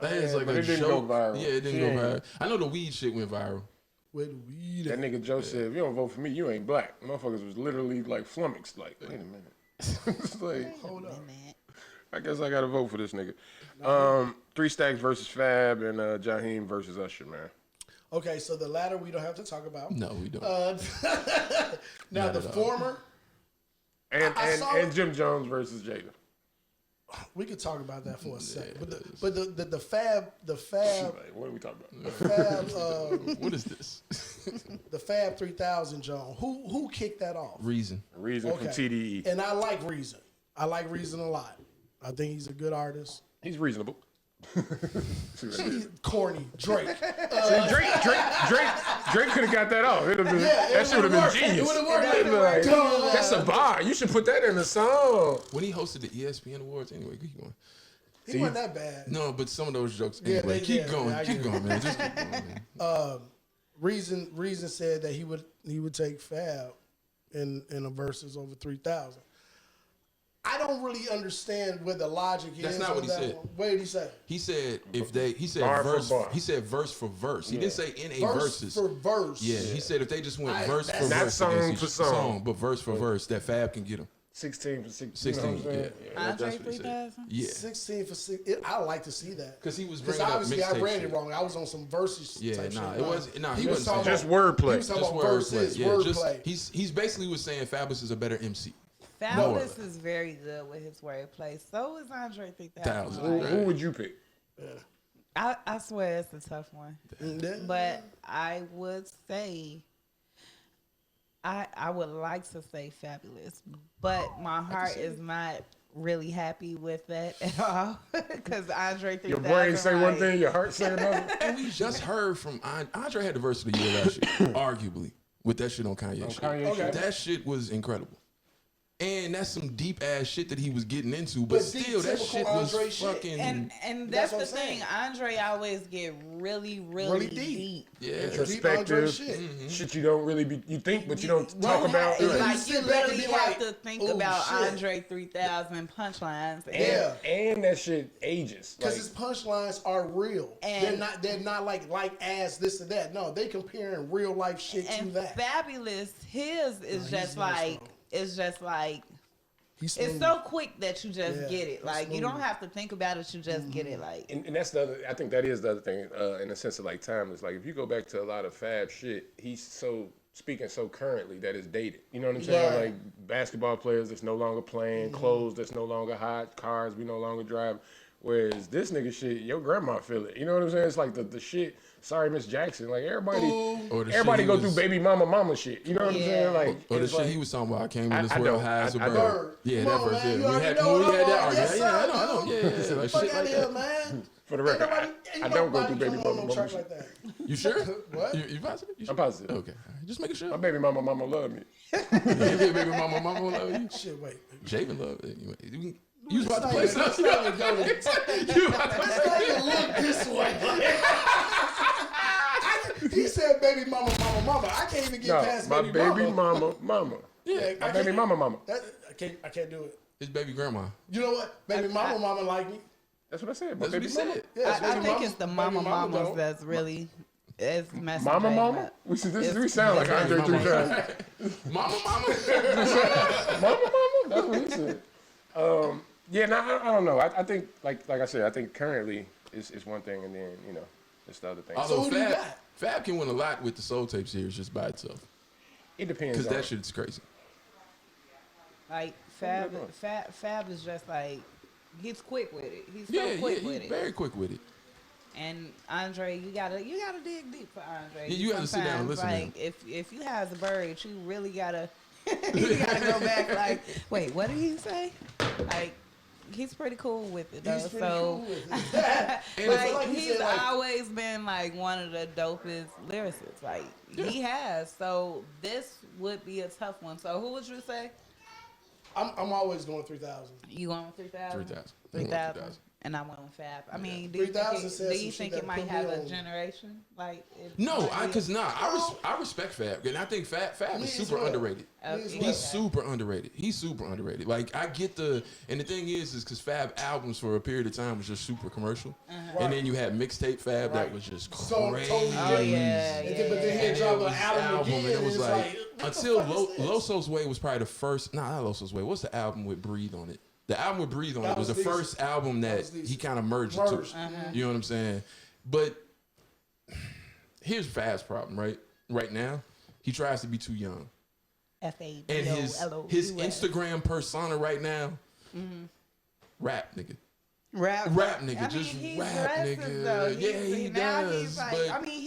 That is like but a it didn't joke. go viral. Yeah, it didn't She go ain't- viral. I know the weed shit went viral. Where the weed That at? nigga Joe said, if you don't vote for me, you ain't black. Motherfuckers was literally like flummoxed. Like, wait a minute. It's like, Hold up. I guess I gotta vote for this nigga. 3 Stacks versus Fab and Jaheim versus Usher, man. Okay, so the latter we don't have to talk about. No, we don't. Now Not the at all. former, And I saw and it. Jim Jones versus Jada. we could talk about that for a second. But the Fab Like, what are we talking about? What is this? the Fab 3000 John. Who kicked that off? Reason. Reason from TDE. And I like Reason. I like Reason a lot. I think he's a good artist. He's reasonable. He's corny. Drake. Drake could have got that off. That should have been genius. It would have worked. Like, that's a bar. You should put that in the song. When he hosted the ESPN Awards, anyway, keep going. He wasn't that bad. No, but some of those jokes, anyway. Keep going, man. Just keep going, man. Reason said that he would take Fab in a versus over 3,000. I don't really understand where the logic is. That's not what he said. What did he say? He said Bar for verse. bar. He said verse for verse. He didn't say in a Verse versus. for verse. Yeah, he said if they just went verse for Not verse, song against for each song. but verse for verse, that Fab can get him. 16 for 16. 16. You know Andre That's what he said. 3000? Yeah, 16 for 6. I like to see that. because he was Because bringing up obviously I mixtape read shit. it wrong. I was on some verses. Yeah, type nah, shit. it wasn't. Nah, he was wasn't talking saying Just about- wordplay. He was talking just about wordplay. verses, Yeah, wordplay. he's basically was saying Fabulous is a better MC. Fabulous is very good with his wordplay. So is Andre 3000. Thousand. Who would you pick? I swear it's a tough one. Yeah. But I would say, I would like to say Fabulous, but my heart is not really happy with that at all. Because Andre 3000. Your brain say one thing, your heart say another. And we just heard from Andre had the verse of the year last year, arguably, with that shit on Kanye shit. Kanye shit. That shit was incredible. And that's some deep ass shit that he was getting into, but deep, still, that typical shit was Andre shit. fucking. And That's that's what the I'm thing. saying. Andre always get really Really deep. deep. Yeah, Deep Andre Perspective, shit. shit you don't really be, you think, but you don't Right. talk about. Right. Like you sit back and really be have like, to think "Oh, about shit." Andre 3000 punchlines. Yeah. And that shit ages. Because Like, his punchlines are real. And- they're not like as this or that. No, they comparing real life shit to And that. Fabulous, his is just really like strong. it's just like He's it's smooth. so quick that you just Yeah, get it. he's Like you smooth. don't have to think about it, you just get it. Like and that's the other. I think that is the other thing in the sense of like timeless. Like if you go back to a lot of Fab shit, he's so speaking so currently that it's dated. You know what I'm saying? Right. Like basketball players that's no longer playing, clothes that's no longer hot, cars we no longer drive. Whereas this nigga shit, your grandma feel it. You know what I'm saying? It's like the shit. Sorry, Miss Jackson. Like everybody Or the everybody shit go he was- through baby mama shit. You know what I'm saying? Like Or the it's shit like, he was talking about. I came to this I world don't. high as a I bird. don't. Yeah, Come that on, verse. man. Yeah, You we already had know we what had I'm that on. argument. Yes, Yeah, I sir, know. Like Fuck shit out like of here, that. man. for the record, I don't go through baby mama. mama track shit. like that. You sure? What? You positive? You sure? I'm positive. Okay, all right. Just making sure. My baby mama love me. Baby mama love you. Shit, wait. Javen love it. Anyway, you was about to play Let's something. not even go to- You about to play let's not even look this way. He said, "Baby mama, mama, mama." I can't even get No, past my baby, baby mama. mama. Yeah, My baby mama. I can't do it. his baby grandma. You know what? Baby mama like me. That's what I said. My That's what baby he mama. said. Yes, I baby think it's the baby mama mamas don't. that's really it's messing Mama Jaden mama? up. We It's sound like messing Andre Jaden 3000. Mama. Mama? That's what he said. Yeah, no, I don't know. I think, like I said, I think currently it's one thing, and then, you know, it's the other thing. Although who do you got? Fab can win a lot with the Soul Tape series just by itself. It depends Because on that shit's crazy. Like Fab is just like he's quick with it. He's so Yeah, quick he's with it. very quick with it. And Andre, you gotta dig deep for Andre. Yeah, you gotta sit down and Sometimes, listen to him. Like if you has a bird, you really gotta you gotta go back. Like, wait, what did he say? Like, he's pretty cool with it though. He's pretty So cool with it. And like, like he he's said, like- always been like one of the dopest lyricists. Like he has. So this would be a tough one. So who would you say? I'm always going 3,000. You going with 3,000? 3,000. 3,000. And I went with Fab. I mean, do you 3,000 think says it, do some you shit think that it might put me have a on. generation? Like, it No, might be a- I respect Fab, and I think Fab Me is as super well. underrated. Okay. He's super underrated. He's super underrated. Like I get and the thing is because Fab albums for a period of time was just super commercial, and then you had mixtape Fab that was just So crazy. totally Oh different. yeah, And yeah. then, but then And he dropped it an was album again, and it was it's like what the until fuck is this? Loso's Way was probably the first. Nah, not Loso's Way. What's the album with Breathe on it? The album with Breathe on That it was the was decent. first album that was decent. he kind of merged Merged. into. You know what I'm saying? But here's Fab's problem, right? Right now, he tries to be too young. And his Fabulous. Instagram persona right now Rap, nigga. Rap, Nigga, I mean, just he rap, dresses, nigga. though. Yeah, he now does. He's like, but I mean,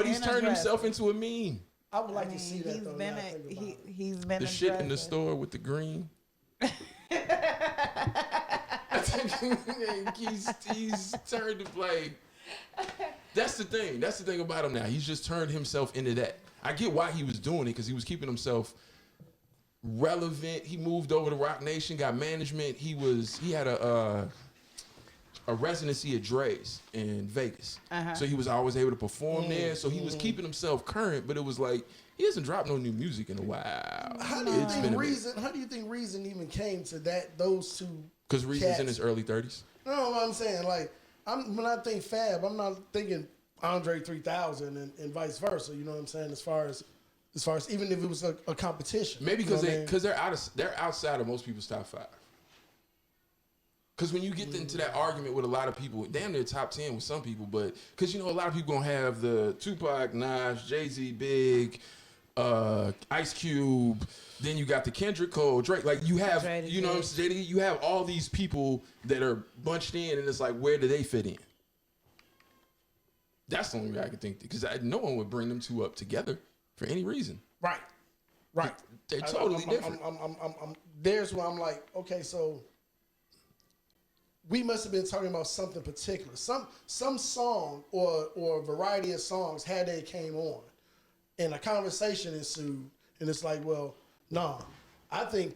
he's turned himself into a meme. I would like to see that He's though. been now I think about it. he's been The a shit in the dresser. store with the green. he's turned to play. That's the thing. That's the thing about him now. He's just turned himself into that. I get why he was doing it because he was keeping himself relevant. He moved over to Rock Nation, got management. He had a residency at Dre's in Vegas, so he was always able to perform there. So he was keeping himself current, but it was like he hasn't dropped no new music in a while. How do you think Reason even came to those two? Because Reason's in cats? his early 30s. You know what I'm saying? Like, when I think Fab, I'm not thinking Andre 3000 and vice versa. You know what I'm saying? As far as even if it was a competition. Maybe you know because what I mean? they're outside of most people's top 5. Because when you get into that argument with a lot of people, damn near top 10 with some people, but because a lot of people gonna have the Tupac, Nas, Jay-Z, Big, Ice Cube, then you got the Kendrick, Cole, Drake. Like you have, you know what I'm saying? You have all these people that are bunched in, and it's like, where do they fit in? That's the only way I can think, because no one would bring them two up together for any reason. Right. They're totally different. There's where I'm like, okay, so we must have been talking about something particular. Some song or variety of songs had they came on, and a conversation ensued, and it's like, well, nah, I think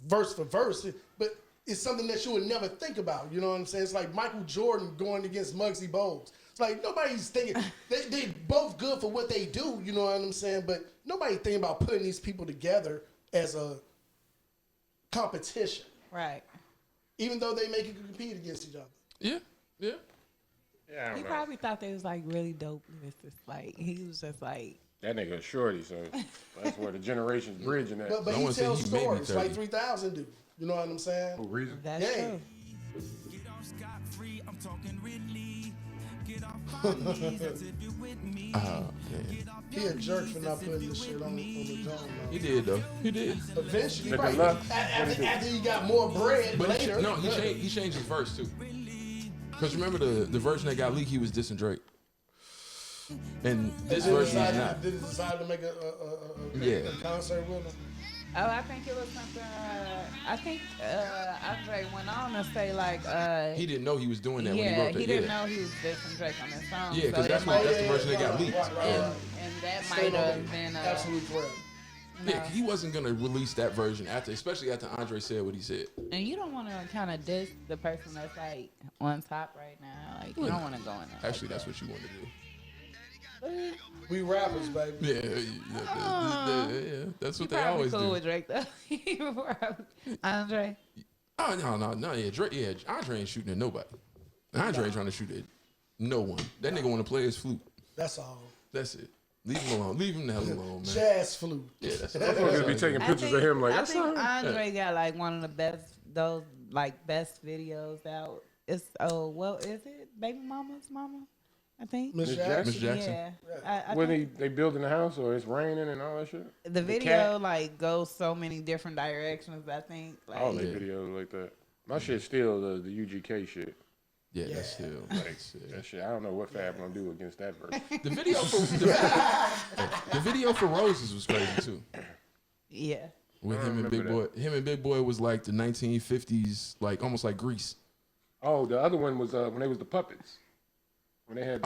verse for verse, but it's something that you would never think about. You know what I'm saying? It's like Michael Jordan going against Muggsy Bogues. It's like nobody's thinking they both good for what they do. You know what I'm saying? But nobody thinking about putting these people together as a competition. Right. Even though they make it compete against each other. Yeah. Yeah, I don't He know. probably thought they was like really dope. It's just like he was just like. That nigga a shorty, so that's where the generations bridging that. But I he wanna say tells he made me stories like 30. 3000 do. You know what I'm saying? Who Reason? That's Yeah. true. Get off scot-free, I'm talking Ridley. Get off my knees, that's if you with me. He a jerk for not putting this shit on the dome. He did though. He did. Eventually, The right. deluxe, After he got more bread But later. he changed his verse too. Because remember the version that got leaked, he was dissing Drake. And this version is not. Did he decide to make a concert with him? Oh, I think it was something. I think Andre went on to say like. He didn't know he was doing that when he Yeah, wrote that. he didn't know he was dissing Drake on his song. Yeah, because so that's the version that got leaked. and that might have been Absolute correct. Yeah, he wasn't gonna release that version especially after Andre said what he said. And you don't want to kind of diss the person that's like on top right now. Like you don't want to go in there. Actually, that's what you want to do. We rappers, baby. Yeah, that's what they Probably always cool do. with Drake though. Andre. Oh no, yeah, Drake, yeah, Andre ain't shooting at nobody. Andre ain't trying to shoot at no one. That nigga want to play his flute. That's all. That's it. Leave him alone. Leave him the hell alone, man. Jazz flute. Yeah, that's it. Motherfuckers be taking pictures of him like, I that's think all right. Andre got like one of the best best videos out. It's what is it? Baby Mama's Mama, I think. Miss Miss Jackson. Miss Jackson. Yeah. I When think they building the house or it's raining and all that shit? the video like goes so many different directions. I think like All their videos like that. My shit's still the UGK shit. Yeah, that's still. That shit, I don't know what Fab gonna do against that verse. The video for Roses was crazy too. yeah. With I him and remember Big Boy. Him and Big Boy was like the 1950s, like almost like Grease. Oh, the other one was when they was the puppets. When they had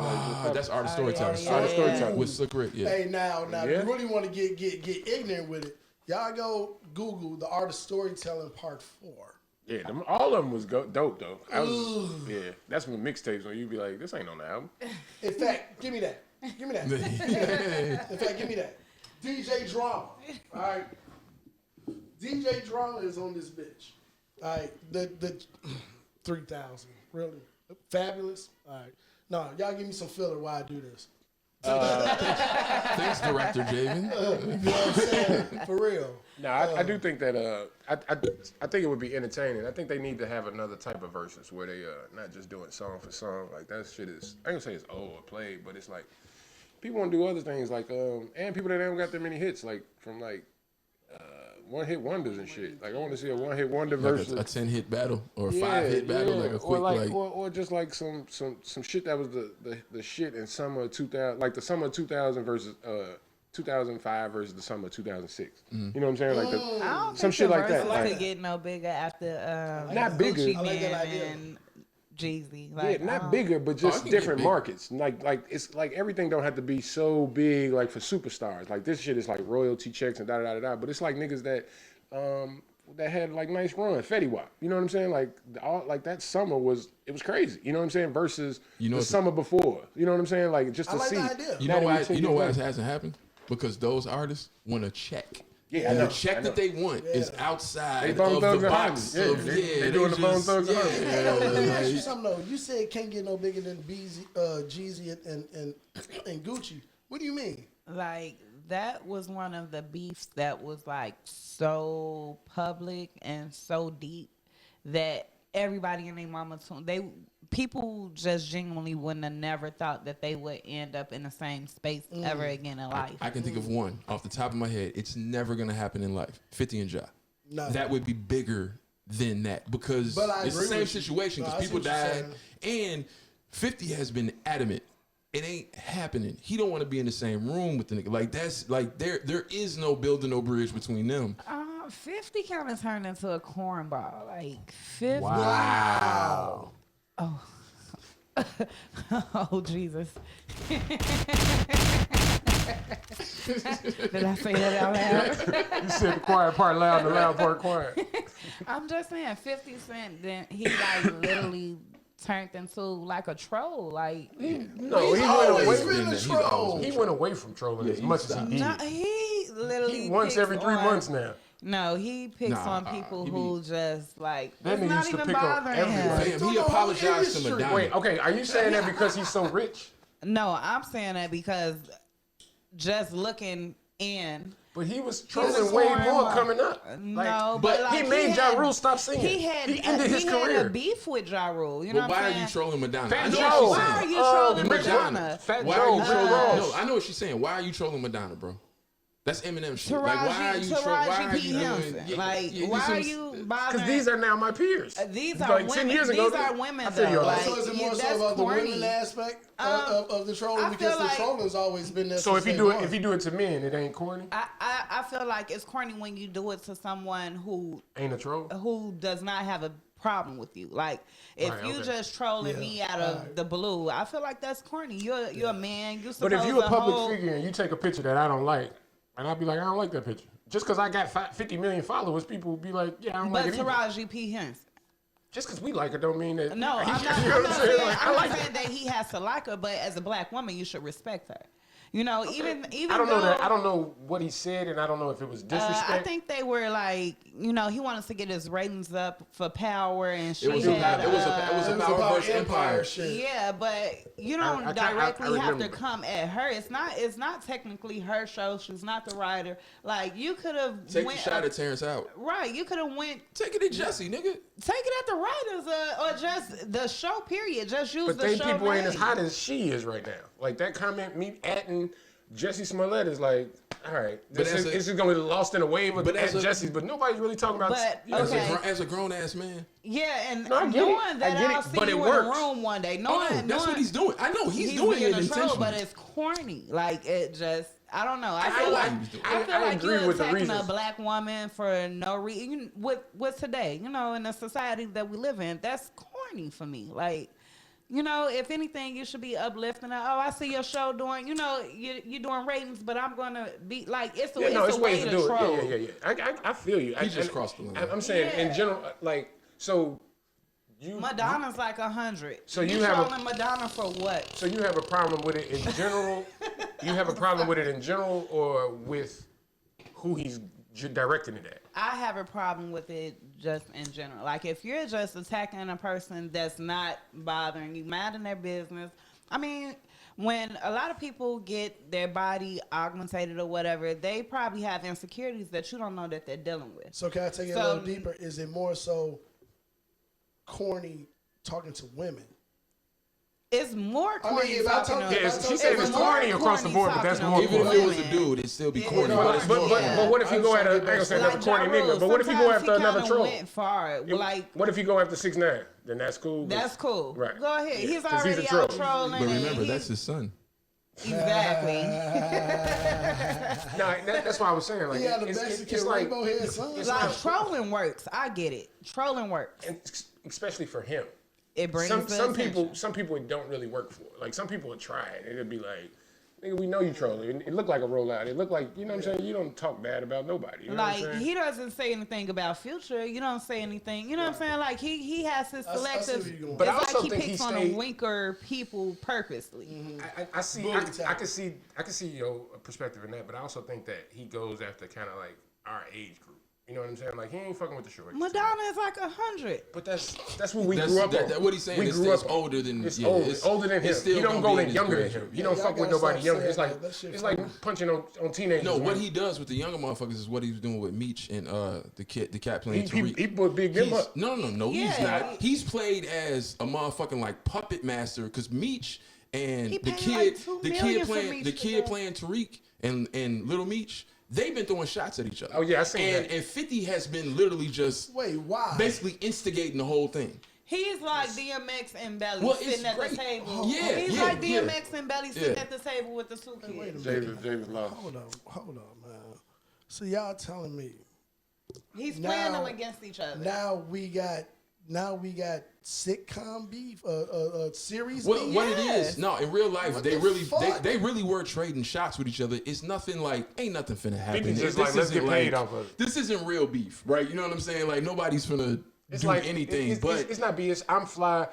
That's Art of Storytelling. yeah, Art of Storytelling. With Slick Rick, yeah. Hey, now, Yeah. if you really want to get ignorant with it, y'all go Google the Art of Storytelling Part 4. Yeah, all of them was dope though. Yeah, that's when mixtapes when you be like, this ain't on the album. In fact, give me that. Give me that. In fact, give me that. DJ Drama. All right. DJ Drama is on this bitch. All right. The 3000. Really? Fabulous. All right. No, y'all give me some filler while I do this. Thanks, Director Javen. You know what I'm saying? For real. No, I do think that I think it would be entertaining. I think they need to have another type of verses where they not just doing song for song. Like that shit is, I ain't gonna say it's old or played, but it's like people want to do other things like and people that ain't got that many hits like from like one-hit wonders and shit. Like I want to see a one-hit wonder Like versus a 10-hit battle or a 5-hit battle, like a quick or just like some shit that was the shit in summer of 2000, like the summer of 2000 versus 2005 versus the summer of 2006. You know what I'm saying? Like I don't some think shit the like that. verses Like, could get no bigger after Not bigger. Gucci I like that Man idea. and Jeezy. Like, yeah, not bigger, but just it can different get big. markets. Like it's like everything don't have to be so big. Like for superstars, like this shit is like royalty checks and da da da da. But it's like niggas that had like nice run, Fetty Wap. You know what I'm saying? Like that summer was crazy. You know what I'm saying? Versus the summer before. You know what I'm saying? Like just to I like see. the idea. You know why it hasn't happened? Because those artists want a check. Yeah, and I know, the check that they want is outside They Bone of Thugs the and box. Harmony. Yeah, they doing the Bone Thugs and Harmony. Hey, let me ask you something though. You said it can't get no bigger than Jeezy and Gucci. What do you mean? Like that was one of the beefs that was like so public and so deep that everybody in their mama people just genuinely wouldn't have never thought that they would end up in the same space ever again in life. I can think of one off the top of my head. It's never gonna happen in life. 50 and Ja. No. That would be bigger than that because But I it's the agree same with you. situation No, because I see people what you're died and 50 has been adamant. It ain't happening. He don't want to be in the same room with the nigga. Like that's like there is no building no bridge between them. 50 kind of turned into a cornball. Like 50. Wow. Oh, Jesus. Did I say that out loud? You said the quiet part loud, the loud part quiet. I'm just saying, 50 Cent, then he like literally turned into like a troll. Like, No, he always went been away. a He's troll. always He went away from trolling as much as he did. no, he literally He once picks every 3 on- months now. No, he picks Nah, on people he who just like That it's nigga not used to even pick on bothering everybody. him. Fam, he the whole apologized to industry. Madonna. Wait, okay, are you saying that because he's so rich? No, I'm saying that because just looking in. But he was He trolling was way horrible. more coming up. No, but like, he made Ja had- Rule stop singing. He ended his he career. had a beef with Ja Rule. You know But what why I'm are saying? you trolling Madonna? Fat I know Joe. what Why she's are saying. you trolling Rick Madonna? Fat Why Joe, are you Rick trolling? Ross. No, I know what she's saying. Why are you trolling Madonna, bro? That's Eminem shit. Taraji, Like, why are you trolling? Why are P. you doing? Henson. Like, why are you bothering? Because these are now my peers. These are like women. 10 years ago, These are women, I feel you though. on that. Like, So is it more so that's about the corny. women aspect of the trolling? I Because feel the like- trolling's always been there. So since if you day do it, one. if you do it to men, it ain't corny. I feel like it's corny when you do it to someone who Ain't a troll. does not have a problem with you. Like if Right, you okay. just trolling Yeah, me out of alright. the blue, I feel like that's corny. You're a man. You But if supposed you a to public hold- figure and you take a picture that I don't like, and I'll be like, I don't like that picture. Just because I got 50 million followers, people will be like, yeah, I don't But like it either. Taraji P. Henson. Just because we like her don't mean that. No, I'm not, you know I'm what not I'm saying? saying, Like, I I'm like not her. saying that he has to like her, but as a black woman, you should respect her. You know, even I don't know though, that. I don't know what he said, and I don't know if it was disrespect. I think they were like, you know, he wanted to get his ratings up for Power, and she It was had, it was a power about versus empire. shit. yeah, but you don't I directly have to remember. come at her. It's not technically her show. She's not the writer. Like you could have Take went the shot at Terrence out. right. You could have went Take it at Jesse, nigga. take it at the writers or just the show. Period. Just use But the they show people ain't as name. hot as she is right now. Like that comment, me atting Jesse Smollett is like, all right, But this as is going to be lost in a wave of but at as a- Jesse's, but nobody's really talking about. But, you know, okay. As a grown ass man, Yeah, and No, I get it. knowing I that get I'll it, see but you it in works. the room one day. oh no, Knowing, that's what he's doing. I know he's doing being it a troll, intentionally. but it's corny. Like it just, I don't know. I know feel why like he was doing it. I feel I like agree you're with the attacking a reasons. black woman for no reason. With today, you know, in the society that we live in, that's corny for me. Like. You know, if anything, you should be uplifting her. Oh, I see your show doing, you know, you're doing ratings, but I'm going to be like, it's a, yeah, no, it's it's a way ways to to do troll. it. Yeah. I feel you. He just crossed the line. I'm saying in Yeah. general, like, so you. Madonna's like 100. So you have a- trolling Madonna for what? So you have a problem with it in general? You have a problem with it in general, or with who he's directing it at? I have a problem with it just in general. Like if you're just attacking a person that's not bothering you, minding their business. I mean, when a lot of people get their body augmentated or whatever, they probably have insecurities that you don't know that they're dealing with. So can I take it a So- little deeper? Is it more so corny talking to women? It's more corny if I talking told- to yeah, it's she said it's corny across the board, but that's more Even if corny. it was a dude, it'd still be corny. But it's more But corny. what if you go at I ain't gonna say another like corny Ja nigga, Rule, but what if you go sometimes after he another kinda troll? went far. Like, What if you go after 6ix9ine? Then that's cool. but- that's cool. Right. Go ahead. Yeah, He's 'cause he's a already troll. out trolling. But remember, and that's his son. exactly. No, that's why I was saying. Like, He had the it's Mexican like, rainbow head son. it's Like not- trolling works. I get it. Trolling works. and especially for him. It brings Some attention. people it don't really work for. Like some people would try it. It'd be like, nigga, we know you trolling. It looked like a rollout. It looked like, you know what I'm saying? You don't talk bad about nobody. You know what I'm Like saying? he doesn't say anything about Future. You don't say anything. You know what I'm saying? Like he has his I see selective. where you're going. But I It's also like he think he picks on stayed- the weaker people purposely. I see. Bully I tactic. can see your perspective in that, but I also think that he goes after kind of like our age group. You know what I'm saying? Like he ain't fucking with the shorties. Madonna is like 100. But that's what we That's grew up on. what he's saying. We It's, grew it's up older than It's yeah, older than him. it's still He don't gonna go be in in younger than his him. grade. He don't y'all fuck with gotta nobody stop younger. saying It's like that. That shit it's funny. like punching on teenagers. No, what man. he does with the younger motherfuckers is what he was doing with Meech and the cat playing he Tariq. put big them up. No, he's Yeah. not. He's played as a motherfucking like puppet master because Meech and He the paid kid, like $2 the million kid for playing Meech the to kid go. playing Tariq and Little Meech. They've been throwing shots at each other. Oh, yeah, I seen and, that. And 50 has been literally just Wait, why? basically instigating the whole thing. He's like DMX and Belly Well, it's sitting at great. the table. Yeah, He's yeah, like yeah. DMX and Belly sitting Yeah. at the table with the two kids. Wait a minute. James Law. Hold on, man. So y'all telling me He's Now- playing them against each other. now we got sitcom beef, series What, beef. what it is? No, in real life, What they the really fuck? they really were trading shots with each other. It's nothing like ain't nothing finna happen. People just This like, let's isn't get paid off of it. This isn't real beef, right? You know what I'm saying? Like nobody's finna It's do like anything, but it's not BS. I'm flyer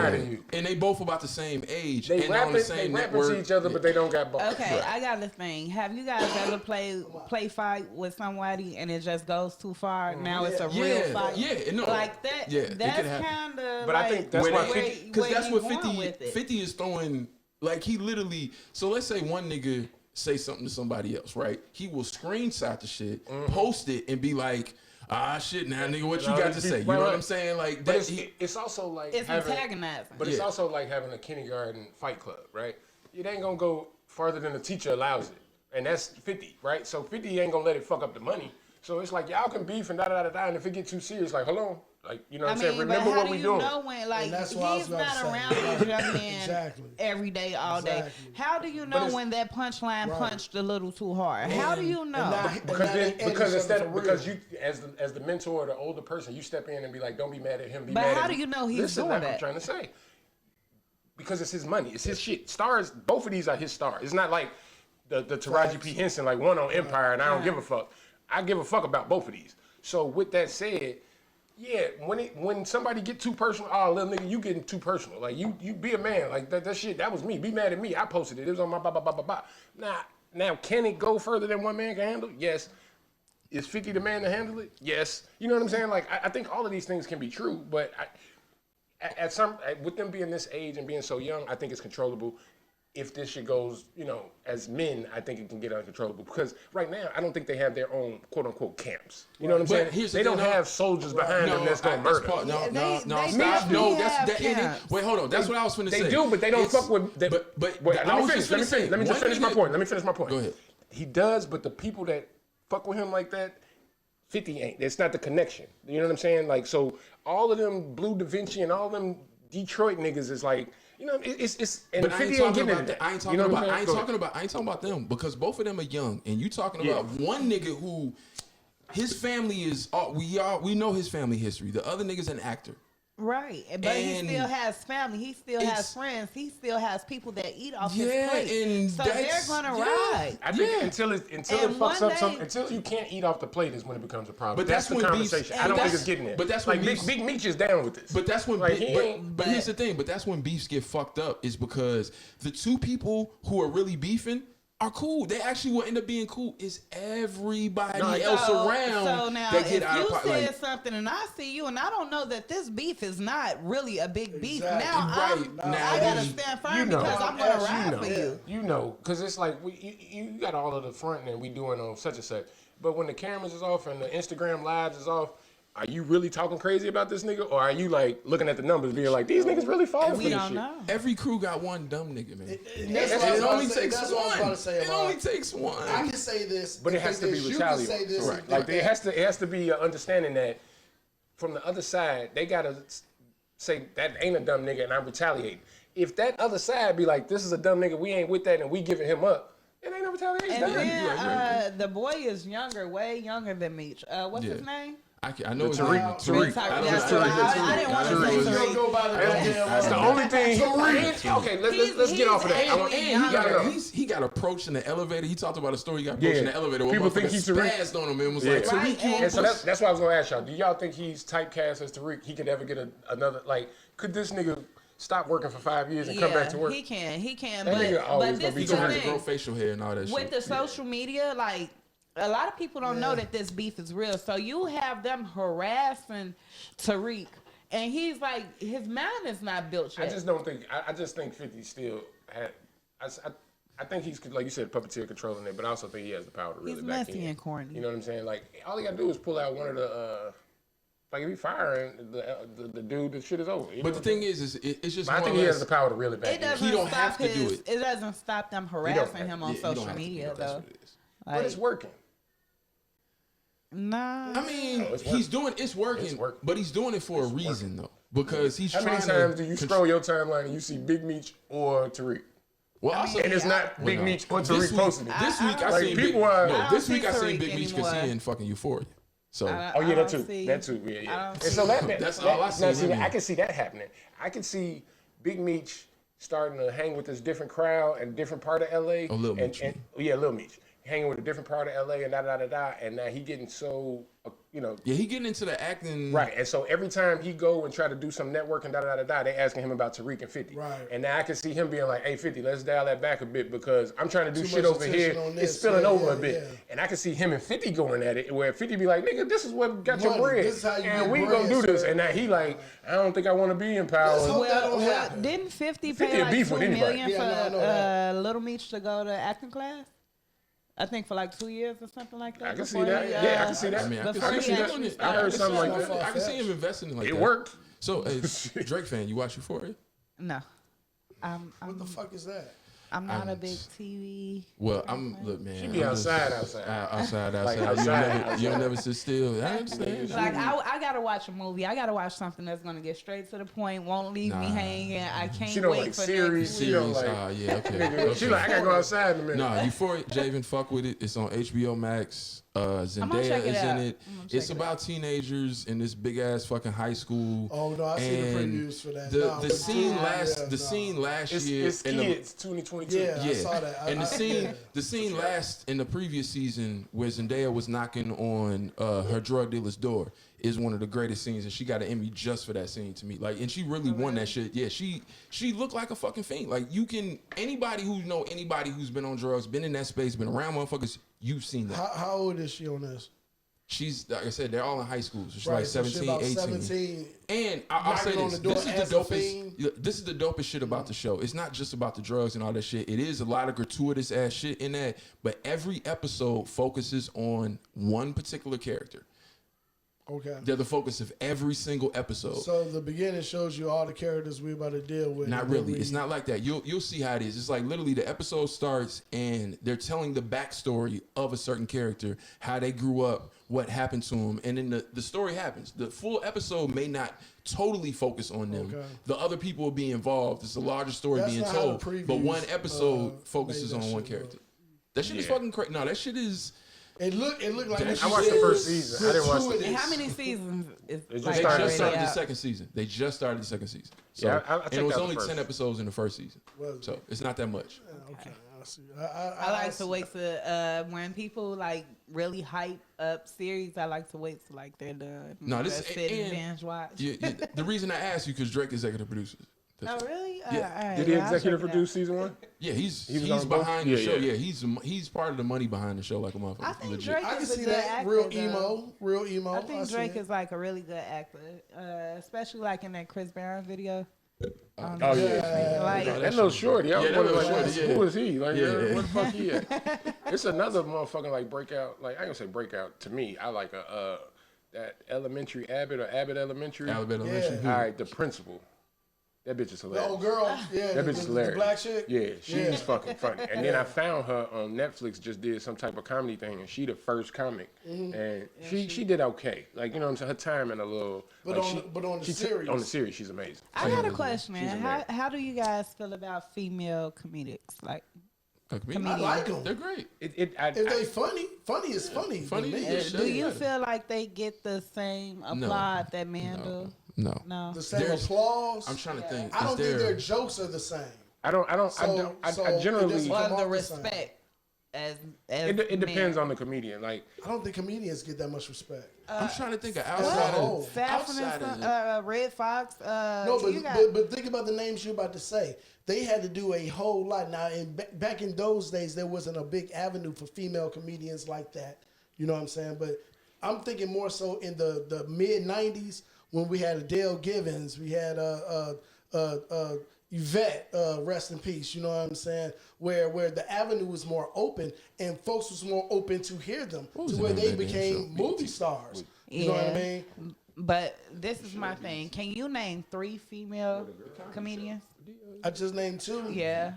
yeah. than you. And they both about the same age They and rap on the it, same they rap network. to each other, but they don't got balls. Okay, I got a thing. Have you guys ever play fight with somebody and it just goes too far? Now it's a real Yeah, fight. yeah, no, like that. yeah, it that's could happen. kind of. But I like think that's Where why they- 50 Because that's you what going 50, with it. 50 is throwing. Like he literally. So let's say one nigga say something to somebody else, right? He will screenshot the shit, post it, and be like, "Ah, shit, now nigga, what you No, got to say?" You know what I'm saying? Like But that. it's also like It's having, antagonizing. but it's Yeah. also like having a kindergarten fight club, right? It ain't gonna go farther than the teacher allows it, and that's 50, right? So 50 ain't gonna let it fuck up the money. So it's like y'all can beef and da, and if it get too serious, like hold on, like you know what I'm saying? but Remember how what do we you doing? know when, like, And that's what I was he's about not to say. around these young men Exactly. every day, all day. Exactly. How do you know it's- when that punchline Right. punched a little too hard? How do you know? Because you as the mentor or the older person, you step in and be like, don't be mad at him. Be But mad how at do me. you know he's Listen, doing that's what I'm that? trying to say. Because it's his money, it's his shit. Stars, both of these are his stars. It's not like the Taraji P Henson, like one on Empire, and I don't give a fuck. I give a fuck about both of these. So with that said, yeah, when somebody get too personal, oh little nigga, you getting too personal. Like you be a man. Like that shit, that was me. Be mad at me. I posted it. It was on my ba. Now can it go further than one man can handle? Yes. Is 50 the man to handle it? Yes. You know what I'm saying? Like I think all of these things can be true, but with them being this age and being so young, I think it's controllable. If this shit goes, as men, I think it can get uncontrollable. Because right now, I don't think they have their own quote unquote camps. You know what I'm But saying? here's the They don't thing, though. have soldiers behind them that's gonna murder. No, They stop. definitely No, have that's that. camps. Wait, hold on. That's what I was finna say. They do, but they don't It's- fuck with. They, But wait, I let me was finish. just Let me finna say, finish. Let me just one finish my nigga- point. Let me finish my point. Go ahead. He does, but the people that fuck with him like that, 50 ain't. It's not the connection. You know what I'm saying? Like, so all of them Blue Da Vinci and all them Detroit niggas is like, it's and But I 50 ain't ain't talking getting about into that. I ain't You talking know what about. I'm I saying? ain't Go talking about. I ain't talking about them because both of them are young, and you talking Yeah. about one nigga who his family is. We know his family history. The other nigga's an actor. Right, but he And still has family. He still has it's- friends. He still has people that eat off Yeah, his plate. and So they're that's- gonna yeah. ride. I think Yeah. until it And fucks one up day- until you can't eat off the plate is when it becomes a problem. But that's that's the when beefs- conversation. and I don't think that's- it's getting there. but that's when like beefs- Big Meech is down with this. But that's when. Like, he ain't- But here's the thing. But that's when beefs get fucked up. Is because the two people who are really beefing are cool. They actually will end up being cool. Is everybody else around So now, that get if out you of pocket? said Like, something and I see you and I don't know that this beef is not really a big beef, Exactly. now Right. Now I gotta then- stand firm you know. because I'm gonna As ride you for know. you. You know, because it's like you got all of the front and we doing on such and such. But when the cameras is off and the Instagram lives is off, are you really talking crazy about this nigga, or are you like looking at the numbers, being like, these niggas really falling for We this don't shit? know. Every crew got one dumb nigga, man. It only takes one. It only takes one. I can say this, But it has to be you can say retaliatory. this. Right. Like it has to be an understanding that from the other side, they gotta say that ain't a dumb nigga and I'm retaliating. If that other side be like, this is a dumb nigga, we ain't with that and we giving him up, it ain't no retaliation. And then the boy is younger, way younger than Meech. What's his name? I know it's Tariq. Tariq. I didn't want to say Tariq. Go by the goddamn That's the only thing. Okay, let's get off of that. And he got approached in the elevator. He talked about a story. He got approached in the elevator. People think he's Tariq. Spazzed on him and was like, Tariq, you And so that's what I was gonna ask y'all. Do y'all think he's typecast as Tariq? He could ever get another, like, could this nigga stop working for 5 years and come back to work? He can. That nigga always But gonna be this is He gonna the have to thing. grow facial hair and all that shit. With the social media, like, a lot of people don't know that this beef is real. So you have them harassing Tariq, and he's like, his mind is not built yet. I just don't think. I just think 50 still had. I think he's, like you said, puppeteer controlling it, but I also think he has the power to really He's back messy in. and corny. You know what I'm saying? Like all he gotta do is pull out one of the. Like if he firing the dude, the shit is over. You But know the thing is it's just I more think or he less, has the power to really back It in. doesn't He don't stop have to do his, it. It doesn't stop them don't harassing have- him on you don't social have to do media, it. That's though. what it is. But it's working. Nah. I mean, it's it's working. working, It's working. but he's doing it for a reason though, because he's How trying many times do to you scroll your timeline and you see Big Meech or Tariq? Well, also, And it's not Big Meech or Tariq posting it. This week I Like, seen people Big, are- no, I this don't week I see seen Tariq Big Meech because he anymore. in fucking Euphoria. So Oh yeah, I that don't too. see- That too. Yeah, I yeah. don't And so That's all I see now, him in. I can see that happening. I can see Big Meech starting to hang with this different crowd and different part of LA. Oh, Lil Meech, Yeah, Lil Meech. Hanging with a different part of LA and and now he getting so yeah, he getting into the acting. right. And so every time he go and try to do some networking, they asking him about Tariq and 50. Right. And now I can see him being like, hey, 50, let's dial that back a bit because I'm trying to do Too shit much over here. attention on It's this. spilling Yeah, over yeah, a bit. yeah. And I can see him and 50 going at it where 50 be like, nigga, this is what got your Money. bread. This is how you and get we bread, gonna do this. sir. And now he like, I don't think I want to be in power. Let's hope that don't Well, happen. didn't 50 50 pay a like beef $2 with anybody. million Yeah, I know that. for Little Meech to go to acting class? I think for like 2 years or something like that. I can see before that. he, Yeah, I can see that. I mean, I Before can he see that. actually I heard something like that. I can see him investing in like It that. worked. So, as Drake fan, you watch Euphoria? No. What the fuck is that? I'm not a big TV. Well, look, man. She be I'm just- outside. outside. Like You don't outside. never sit still. I understand. Like I gotta watch a movie. I gotta watch something that's gonna get straight to the point. Won't leave me Nah. hanging. I can't She don't wait like for series. next week. She don't Series. like. Yeah, okay. She like, I gotta go outside in a minute. Nah, Euphoria, Javen, fuck with it. It's on HBO Max. Zendaya check it is out. in it. I'm gonna check It's it about teenagers in this big ass fucking high school. Oh no, I seen the And previews for that. The, Nah, the but scene yeah, last yeah, the nah. scene last It's year kids, in the 2022. Yeah, I saw that. and the scene yeah. the scene last in the previous season where Zendaya was knocking on her drug dealer's door is one of the greatest scenes, and she got an Emmy just for that scene to me. Like, and she really won that shit. Yeah, she looked like a fucking fiend. Like, anybody who know anybody who's been on drugs, been in that space, been around motherfuckers, you've seen that. How old is she on this? She's, like I said, they're all in high school. So she's Right, like so she 17, about 18. 17. And I'll say knocking on this: the door this is as the a dopest. fiend. This is the dopest shit about the show. It's not just about the drugs and all that shit. It is a lot of gratuitous ass shit in that, but every episode focuses on one particular character. Okay. They're the focus of every single episode. So the beginning shows you all the characters we're about to deal with. Not and then really. It's not like that. You'll see how it is. It's like literally the episode starts and they're telling the backstory of a certain character, how they grew up, what happened to them, and then the story happens. The full episode may not totally focus on them. Okay. The other people will be involved. It's a larger story That's being not how told. the But one previews, episode focuses made that on one shit character. look. That shit is fucking crazy. No, that shit is. It looked like I what I you watched the said first was season. I didn't watch the. gratuitous. And how many seasons is just like They started just started already the out? second season. They just started the second season. So, Yeah, I and checked it was out the only first. 10 episodes in the first season. Was it? So it's not that much. Okay, I see. I like to wait to when people like really hype up series. I like to wait till like they're done. No, this Just sit and and- binge watch. The reason I asked you because Drake executive produces. Oh really? Yeah. All right, Did he well, I'll executive check it produce season 1? Yeah, he's was on both? behind the Yeah, show. yeah. Yeah, he's part of the money behind the show, like a motherfucker. I think Legit. Drake I can is a see good that. actor, Real though. emo. I think see Drake it. is like a really good actor, especially like in that Chris Brown video. Oh yeah. Like, That little shorty. I was Yeah, that wondering, little like, shorty, yeah. who is he? Like, Yeah. where the fuck he at? It's another motherfucking like breakout. Like I ain't gonna say breakout to me. I like that elementary Abbott or Abbott Elementary. Abbott Elementary. All right, the principal. That bitch is The hilarious. old girl, yeah, That bitch is hilarious. the black chick. Yeah, she's fucking funny. And then I found her on Netflix, just did some type of comedy thing, and she the first comic. And she did okay. Like, you know what I'm saying? Her timing a little. But like on the she series. on the series, she's amazing. I got a question, She's man. amazing. How do you guys feel about female comedics? Like, I like them. They're great. If they funny is funny. Funny to me. is do you Yeah. feel like they get the same applaud that men do? No. No. The same There's- applause. I'm trying to think. I don't Is think there- their jokes are the same. I generally. it doesn't Or come the off the same. respect as It depends men. on the comedian. Like, I don't think comedians get that much respect. I'm trying to think of What? outside Oh. of Saffron outside and of Red Fox. No, you got, but think about the names you're about to say. They had to do a whole lot. Now, back in those days, there wasn't a big avenue for female comedians like that. You know what I'm saying? But I'm thinking more so in the mid '90s when we had Adele Givens, we had Yvette, rest in peace. You know what I'm saying? Where the avenue was more open and folks was more open to hear them, was to the where name of they that damn became show? movie stars. You know what I Yeah. mean? but this is my thing. Can you name 3 female comedians? I just named 2. Yeah.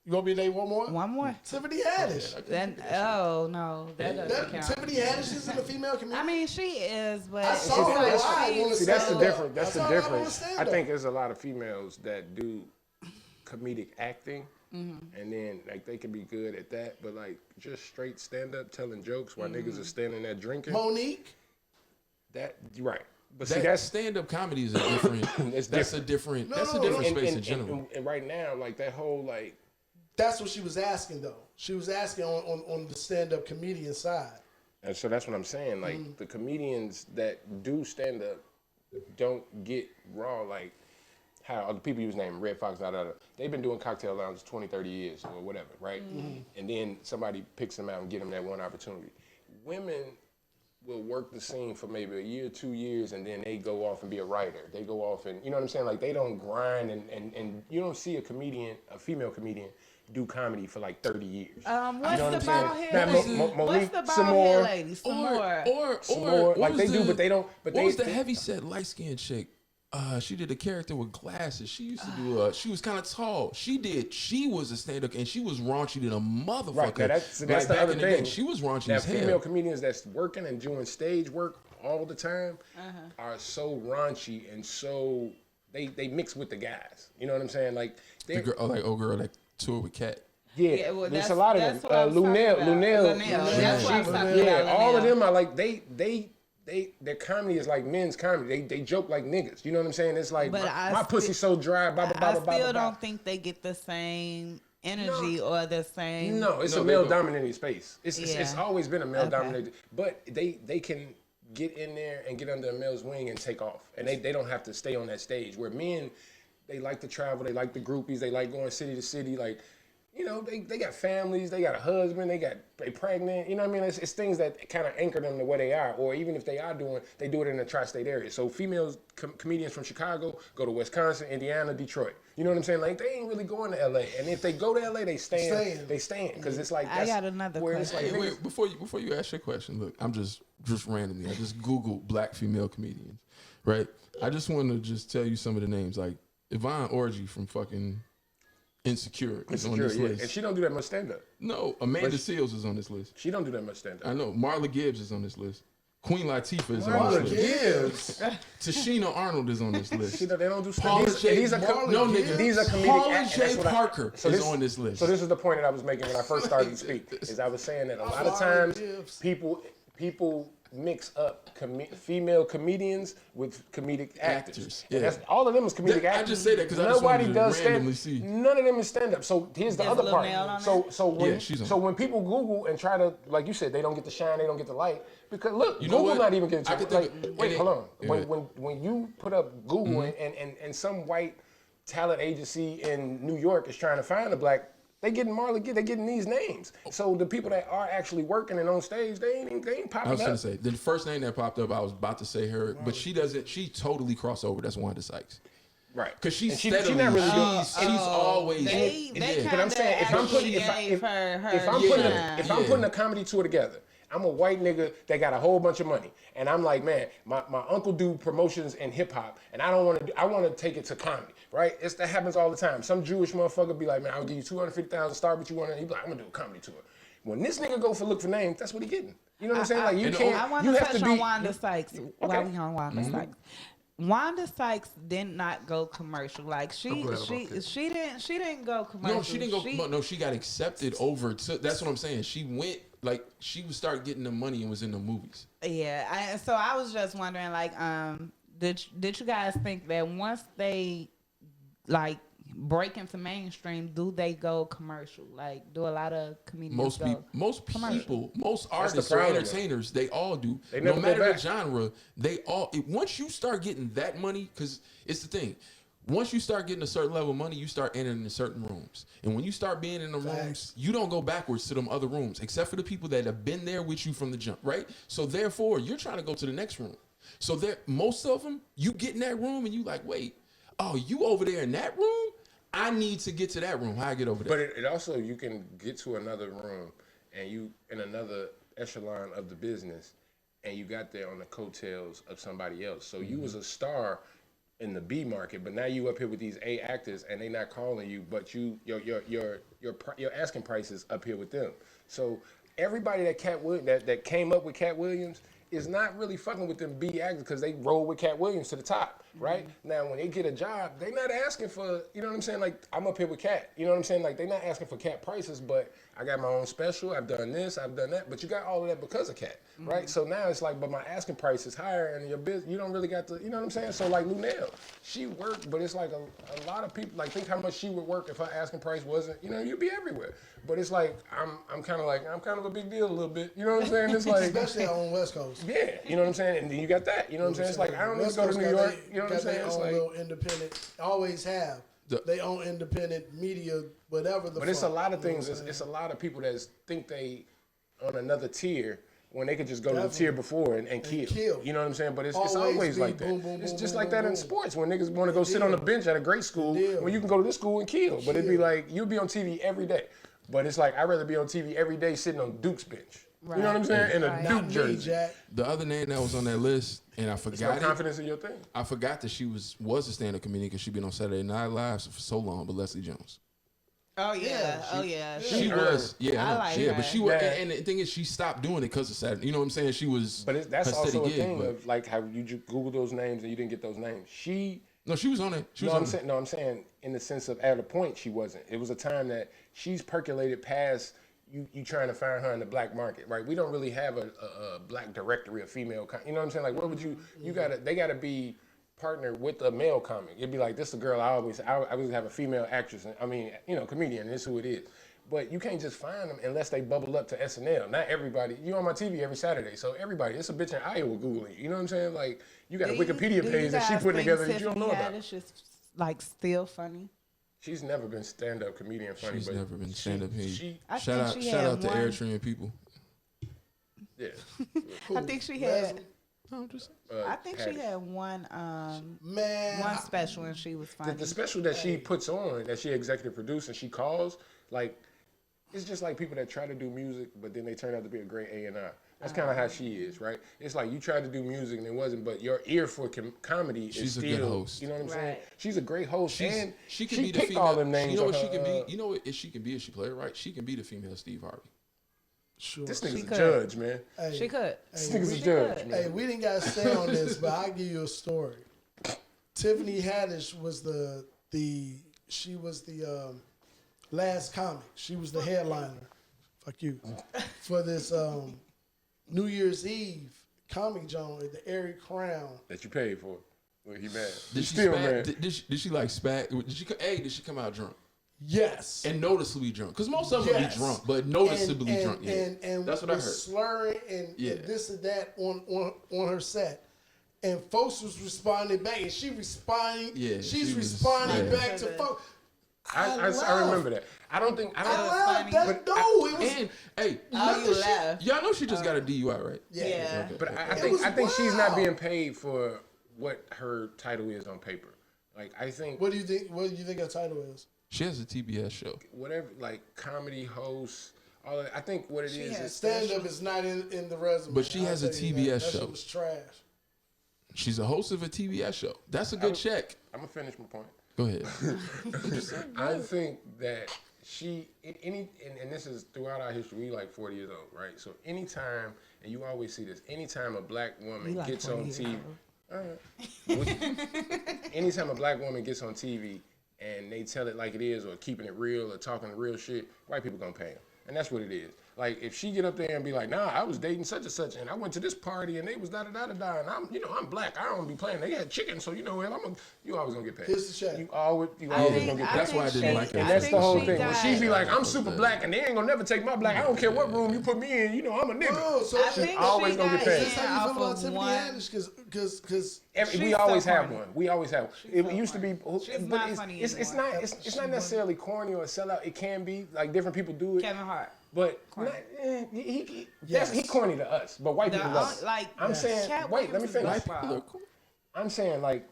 You want me to name one more? One more. Tiffany Haddish. Then no, that doesn't count. Tiffany Haddish is in a female community. I mean, she is, but I saw her it's live on the see, that's the stand-up. difference. That's I the saw her on difference. I stand-up. think there's a lot of females that do comedic acting, and then like they can be good at that, but like just straight stand up telling jokes while niggas are standing there drinking. Monique. That you're right. But that see, that's stand-up comedy is a different. It's that's a different. different. That's a different space in and, general. and right now, like that whole like. That's what she was asking though. She was asking on the stand-up comedian side. And so that's what I'm saying. Like the comedians that do stand up don't get raw like how the people you was naming, Red Fox, they've been doing cocktail lounges 20, 30 years or whatever, right? And then somebody picks them out and get them that one opportunity. Women will work the scene for maybe a year, 2 years, and then they go off and be a writer. They go off and, you know what I'm saying? Like they don't grind and you don't see a female comedian do comedy for like 30 years. What's You know what the I'm saying? bald head Now, lady? Monique, What's the some bald more. head lady? Some more. More, what like was they do, the- but they don't. But what they, was the they- heavy-set, light-skinned chick? She did a character with glasses. She used to do. She was kind of tall. She was a stand-up, and she was raunchy than a motherfucker. Right, now that's Like, the back other in the day, thing. she was raunchy Now, as hell. female comedians that's working and doing stage work all the time are so raunchy and so they mix with the guys. You know what I'm saying? Like The they, girl, like old girl that toured with Cat. yeah, well, there's that's- a lot of them. that's what I was talking about. Lunel, That's what I was talking yeah, about, all of Lunel. them are like their comedy is like men's comedy. They joke like niggas. You know what I'm saying? It's like But my pussy's so dry. Blah, blah, blah, I blah, blah, still blah. don't think they get the same energy or the same. No, it's No, a they don't. male-dominated space. It's Yeah. always been a male-dominated, but they can get in there and get under a male's wing and take off, and they don't have to stay on that stage. Where men, they like to travel, they like the groupies, they like going city to city, like. You know, they got families, they got a husband, they pregnant. You know what I mean? It's things that kind of anchor them to where they are. Or even if they are they do it in the tri-state area. So females, comedians from Chicago go to Wisconsin, Indiana, Detroit. You know what I'm saying? Like they ain't really going to LA. And if they go to LA, they staying. They staying because it's like I that's got another where it's question. like, Wait, before you ask your question, look, I'm just randomly. I just Googled black female comedians, right? I just want to just tell you some of the names, like Yvonne Orji from fucking Insecure is on this list. And she don't do that much stand-up. No, Amanda Seales is on this list. She don't do that much stand-up. I know. Marla Gibbs is on this list. Queen Latifah is on Marla this list. Gibbs. Tashina Arnold is on this list. They don't do Paula stand-up. J. These are no, nigga. These are comedic Paula acts. J. That's what Parker is on this list. So this is the point that I was making when I first started to speak. Is I was saying that a lot of times people mix up female comedians with comedic actors. Yeah. That's all of them is comedic I actors. just say that 'cause I just wanted to randomly see. None of them is stand up. So here's the Is other Lil part. Nell on Yeah, she's on. So when people Google and try to, like you said, they don't get the shine, they don't get the light because look, You know Google what? not even getting I to could like. think- Wait, and hold on. yeah. When you put up Google and some white talent agency in New York is trying to find a black. They getting Marla Gibbs, they getting these names. So the people that are actually working and on stage, they ain't popping I was up. gonna say the first name that popped up. I was about to say her, but she doesn't. She totally cross over. That's Wanda Sykes. Right. Because she's And she steadily, not really doing. she's always. They yeah. But I'm saying if I'm putting gave her if I'm shine. putting a comedy tour together I'm a white nigga that got a whole bunch of money, and I'm like, man, my uncle do promotions in hip hop, and I want to take it to comedy, right? That happens all the time. Some Jewish motherfucker be like, man, I'll give you $250,000 star, but you want to? He be like, I'm gonna do a comedy tour. When this nigga go for look for names, that's what he getting. You know what I'm saying? Like you can't. I want you to have touch to be. on Wanda Sykes while we on Wanda Sykes. Wanda Sykes did not go commercial. Like she didn't go commercial. No, she didn't go. No, she got accepted over to. That's what I'm saying. She went like she would start getting the money and was in the movies. Yeah, so I was just wondering, like, did you guys think that once they like break into mainstream, do they go commercial? Like, do a lot of comedians most artists or problem. entertainers, they all do. They No never go matter the back. genre, they all. Once you start getting that money, because it's the thing. Once you start getting a certain level of money, you start entering in certain rooms. And when you start being in the rooms, you don't go backwards to them other rooms, except for the people that have been there with you from the jump, right? So therefore, you're trying to go to the next room. So there, most of them, you get in that room and you like, wait, oh, you over there in that room? I need to get to that room. How I get over there? But it also, you can get to another room and you in another echelon of the business, and you got there on the coattails of somebody else. So you was a star in the B market, but now you up here with these A actors and they not calling you, but your asking prices up here with them. So everybody that came up with Cat Williams is not really fucking with them B actors because they roll with Cat Williams to the top, right? Now, when they get a job, they not asking for, you know what I'm saying? Like, I'm up here with Cat, you know what I'm saying? Like, they not asking for Cat prices, but I got my own special, I've done this, I've done that, but you got all of that because of Cat, right? So now it's like, but my asking price is higher and your business, you don't really got to, you know what I'm saying? So like Lunel, she worked, but it's like a lot of people, like, think how much she would work if her asking price wasn't, you know, you'd be everywhere. But it's like, I'm kind of a big deal a little bit, you know what I'm saying? It's like, Especially out on West Coast. yeah, you know what I'm saying? And then you got that, you know what I'm saying? It's like, I don't need to go to New York, you know what I'm saying? It's like, little independent, always have. They own independent media, whatever the but it's a lot of things, it's a lot of people that think they on another tier when they could just go to the tier before and kill. You know what I'm saying? But it's always like that. Boom, boom, it's boom, just boom, like boom, that in boom. sports when niggas want to go sit on the bench at a great school when you can go to this school and kill. But it'd be like, you'd be on TV every day. But it's like, I'd rather be on TV every day sitting on Duke's bench. Right. You know what I'm saying? In a Duke jersey. Jack. The other name that was on that list, and I It's no forgot it. confidence in your thing. I forgot that she was a stand-up comedian because she'd been on Saturday Night Live for so long, but Leslie Jones. Oh yeah, She was, yeah, I know. like Yeah, her. but she was, Yeah. and the thing is, she stopped doing it because of Saturday. You know what I'm saying? She was, But that's her also steady a gig, thing but- of like how you Google those names and you didn't get those names. No, she was on it. She was on it. I'm saying in the sense of at a point she wasn't. It was a time that she's percolated past you trying to find her in the black market, right? We don't really have a black directory of female, you know what I'm saying? Like, what would they gotta be partnered with a male comic. It'd be like, this is a girl I always have a female actress, comedian, this is who it is. But you can't just find them unless they bubble up to SNL. Not everybody. You on my TV every Saturday, so everybody. It's a bitch in Iowa Googling you. You know what I'm saying? Like, you got a Wikipedia page that she putting together that you don't know about. It's just like still funny. She's never been stand-up comedian funny. She's but never been stand-up comedian. Shout out to Eritrean people. Yeah. I think she had. No, just I think Patty. she had one Man, special and she was funny. The special that she puts on, that she executive produces, and she calls, like, it's just like people that try to do music, but then they turn out to be a great A&R. That's kind of how she is, right? It's like you tried to do music and it wasn't, but your ear for comedy She's is a still, good host. you know what I'm saying? Right. She's a great host, and she can she be the picked female. all them names. You know on what she her, can be? You know what she can be if she play it right? She can be the female Steve Harvey. sure. This nigga's a could. judge, man. Hey, She could. This nigga's a She judge, could. man. Hey, we didn't got to stay on this, but I'll give you a story. Tiffany Haddish was the last comic. She was the headliner. Fuck you. For this New Year's Eve comic joint at the Airy Crown. That you paid for. Well, he mad. Did she still spat? mad. Did she like spat? Did she come out drunk? Yes. And noticeably drunk? Because most of them Yes. be drunk, but noticeably drunk. Yeah. And That's what I heard. was slurring and this and that on her set. And folks was responding back, and she responding. Yeah, she's she was- responding yeah. back to folks. I remember that. I don't think. I funny. laughed. It was. And hey, You laugh. y'all know she just got a DUI, right? Yeah. Okay. But I was think she's not wild. being paid for what her title is on paper. Like, I think What do you think? What do you think her title is? She has a TBS show. whatever, like, comedy host, I think what it is Stand up is not in the resume. But she has a I'll tell you that. TBS That show. shit was trash. She's a host of a TBS show. That's a good check. I'm gonna finish my point. Go ahead. I think that she and this is throughout our history. We like 40 years old, right? So anytime, and you always see this, anytime a black woman like gets 40 on years TV, anytime a black woman gets on TV and they tell it like it is, or keeping it real, or talking real shit, white people gonna pay them, and that's what it is. Like if she get up there and be like, nah, I was dating such and such, and I went to this party and they was da da da da da, and I'm black, I don't be playing. They had chicken, so you always gonna get paid. Here's the check. You always gonna get paid. That's why I didn't like her. And that's the whole thing. When she be like, I'm super black, and they ain't gonna never take my black. I don't care what room you put me in. I'm a nigga. Oh, so I think always she gonna got get paid. that's how you feel about off of Tiffany one. Haddish? Because We She's always so have funny. one. We always have. It used to be, She's but not it's, funny it's anymore. not. It's not necessarily corny or a sellout. It can be like different people do it. Kevin Hart. But Corny. he corny to us, but white people love it. Like I'm saying, Cat wait, let me Williams finish. is wild. I'm saying like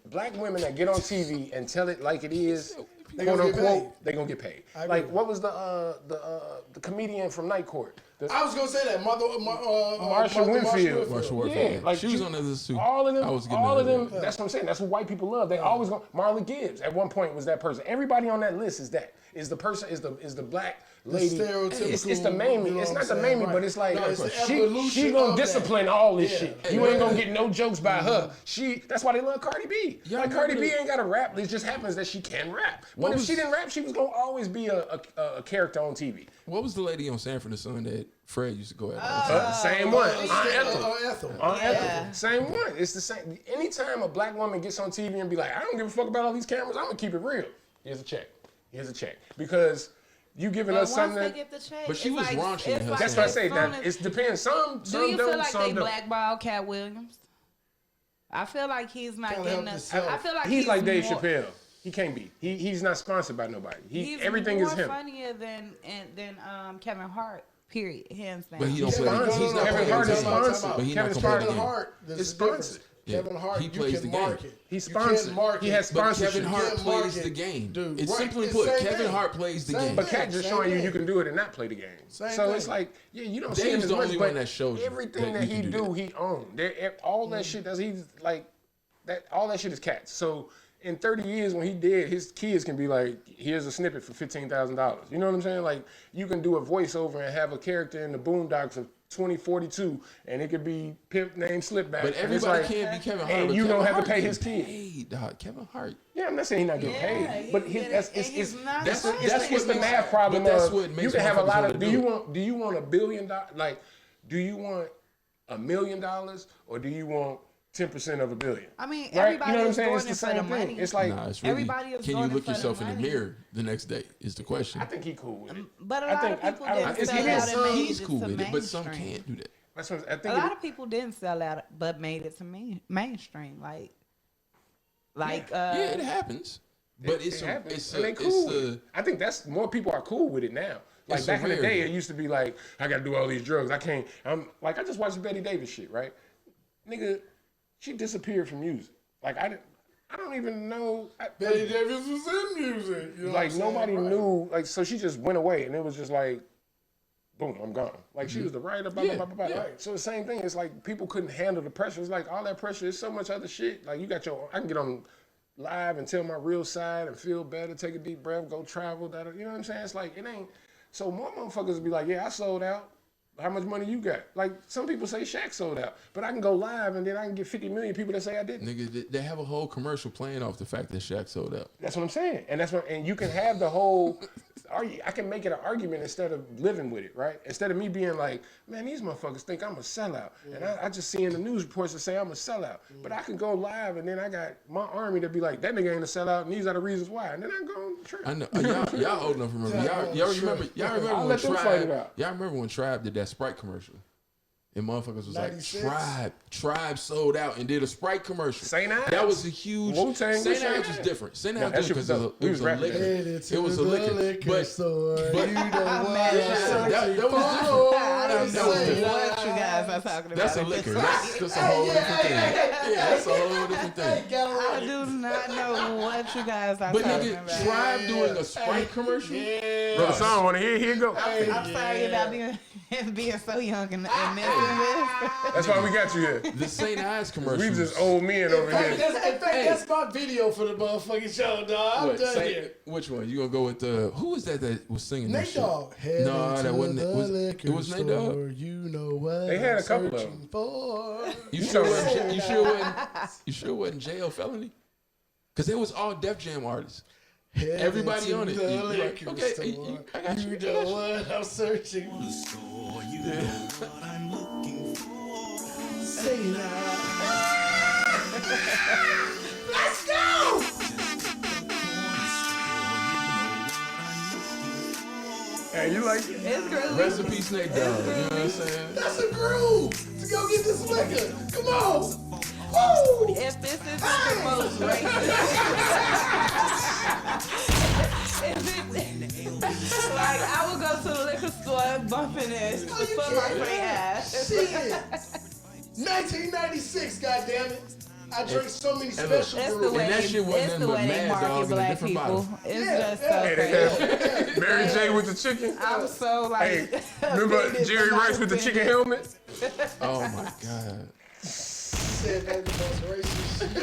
black women that get on TV and tell it like it is, They quote gonna get unquote, they gonna get paid. I Like agree. what was the comedian from Night Court? I was gonna say that Marsha Winfield. Marsha Warfield. Yeah, like she was on this too. All of them. I was getting All of her them. there. That's what I'm saying. That's what white people love. They always go. Marla Gibbs at one point was that person. Everybody on that list is that. Is the person? Is the black lady? stereotypical, It's the mamie. you know it's what not I'm the saying? mamie, Right. but it's like No, it's the she evolution gonna of that. discipline all this Yeah. shit. You ain't gonna get no jokes by her. That's why they love Cardi B. Y'all Like Cardi remember B ain't got to rap. It just happens that she can rap. But if she didn't rap, she was gonna always be a character on TV. What was the lady on Sanford and Son that Fred used to go at? Same one. Ethel. Ethel. Same one. It's the same. Anytime a black woman gets on TV and be like, I don't give a fuck about all these cameras, I'm gonna keep it real. Here's a check. Because you giving But us once something they that. get the check, But she it's was like, raunchy in it's her like That's what I as say. soon That as- it depends. Some Do you don't, feel like some they don't. blackball Cat Williams? I feel like he's not Can't getting help us. himself. I feel like He's like Dave more, Chappelle. He can't be. He's not sponsored by nobody. He's Everything more is him. funnier than Kevin Hart. Period. Hands down. But he don't He's play. sponsored. He's not Kevin playing Hart the is game. sponsored. But he not Kevin gonna play Hart the Kevin game. Hart, there's It's a difference. sponsored. Yeah. Kevin Hart, He you plays can the game. market. He's You can't sponsored. market. He has But sponsorship. Kevin Hart can't plays market. the game. Dude, It's right. simply It's put, same Kevin thing. Hart plays the Same game. But Cat just Same showing you thing. you can do it and not play the game. Same So thing. it's like, yeah, you don't see him Dave's as the much, only but one that shows you everything that that you he can do do, that. he owned. All that shit does he's like that. All that shit is Cat's. So in 30 years when he dead, his kids can be like, here's a snippet for $15,000. You know what I'm saying? Like you can do a voiceover and have a character in the Boondocks of 2042, and it could be pimp named Slipback. But and it's everybody like, can't be Kevin Hart. and but you Kevin don't have to Hart pay get his kid. paid, dog. Kevin Hart. Yeah, I'm not saying he's not getting paid, but he's it's not That's funny. what the makes- math problem. but that's of, what makes you can have a motherfuckers lot wanna of. do Do you want $1 billion? Like, do you want $1 million or do you want 10% of $1 billion? I mean, Right? everybody You know what I'm is saying? doing It's the it for same the thing. money. It's like Nah, it's really, Everybody is can you doing it look for the yourself in the money. mirror the next day is the question. I think he cool with it. But a I lot think- of people I don't- didn't it's sell either out and made He's it cool to with it, but some mainstream. can't do that. That's what I A think. lot of people didn't sell out, but made it to mainstream. Yeah, it happens. But it happens, it's and they a, cool with it's it. I think that's more people are cool with it now. Like It's a back in the day, rarity. it used to be like, I got to do all these drugs. I can't. I'm like, I just watched the Betty Davis shit, right? Nigga, she disappeared from music. Like I don't even know. Betty Davis was in music. You know Like what I'm nobody saying? Right. knew. Like so, she just went away, and it was just like, boom, I'm gone. Like she was the writer, blah, blah, blah, blah, blah. right. So the same thing. It's like people couldn't handle the pressure. It's like all that pressure. There's so much other shit. Like you got I can get on live and tell my real side and feel better, take a deep breath, go travel. You know what I'm saying? It's like it ain't. So more motherfuckers be like, yeah, I sold out. How much money you got? Like some people say Shaq sold out, but I can go live and then I can get 50 million people that say I didn't. Nigga, they have a whole commercial playing off the fact that Shaq sold out. That's what I'm saying, and you can have the whole. I can make it an argument instead of living with it, right? Instead of me being like, man, these motherfuckers think I'm a sellout, and I just see in the news reports that say I'm a sellout, but I can go live and then I got my army to be like, that nigga ain't a sellout, and these are the reasons why, and then I go on the trip. I know y'all old enough to remember. Y'all remember I'll when let them fight it Tribe? out. Y'all remember when Tribe did that Sprite commercial? And motherfuckers was 96? like, Tribe sold out and did a Sprite commercial. St. Ives. That was a huge. Wu-Tang St. was St. Ives was Ives. different. St. Yeah, Ives that was shit was because dope. it We was was a rapping liquor. Headed to It was a the liquor. liquor But store. but- You don't want that was already that was say, different. What you guys are talking about? That's a liquor. That's a whole different thing. Yeah, that's a whole different thing. I do not know what you guys are But talking nigga, about. Tribe doing a Sprite commercial? Bro, the song on here you go. I'm sorry about being so young and missing this. That's why we got you here. The St. Ives commercial. We just old men over here. That's my video for the motherfucking show, dog. I'm done here. Which one? You gonna go with the? Who was that was singing Nate this shit? Dogg. No, that wasn't. It was Nate Dogg. You know what? They had a couple of searching them. for. You sure it wasn't JL Felony? Because it was all Def Jam artists. Everybody on it. Okay, I got you. You know what I'm searching for. Say now. Let's go! Hey, you like it? It's groovy. Rest in peace, Nate Dogg. You know what I'm saying? That's a groove to go get this liquor. Come on. Woo! If this is the most racist, like I would go to the liquor store bumping this for my free ass. Shit. 1996, goddammit. I drank so many special It's the brews. way, And that shit wasn't it's the but way they Mad Dog market in a black different people. bottle. It's Yeah, just yeah. so Hey, they crazy. have Mary J with the chicken. I'm so like, Hey, remember offended, Jerry but not Rice with the chicken offended. helmet? Oh my God. Said that's the most racist shit.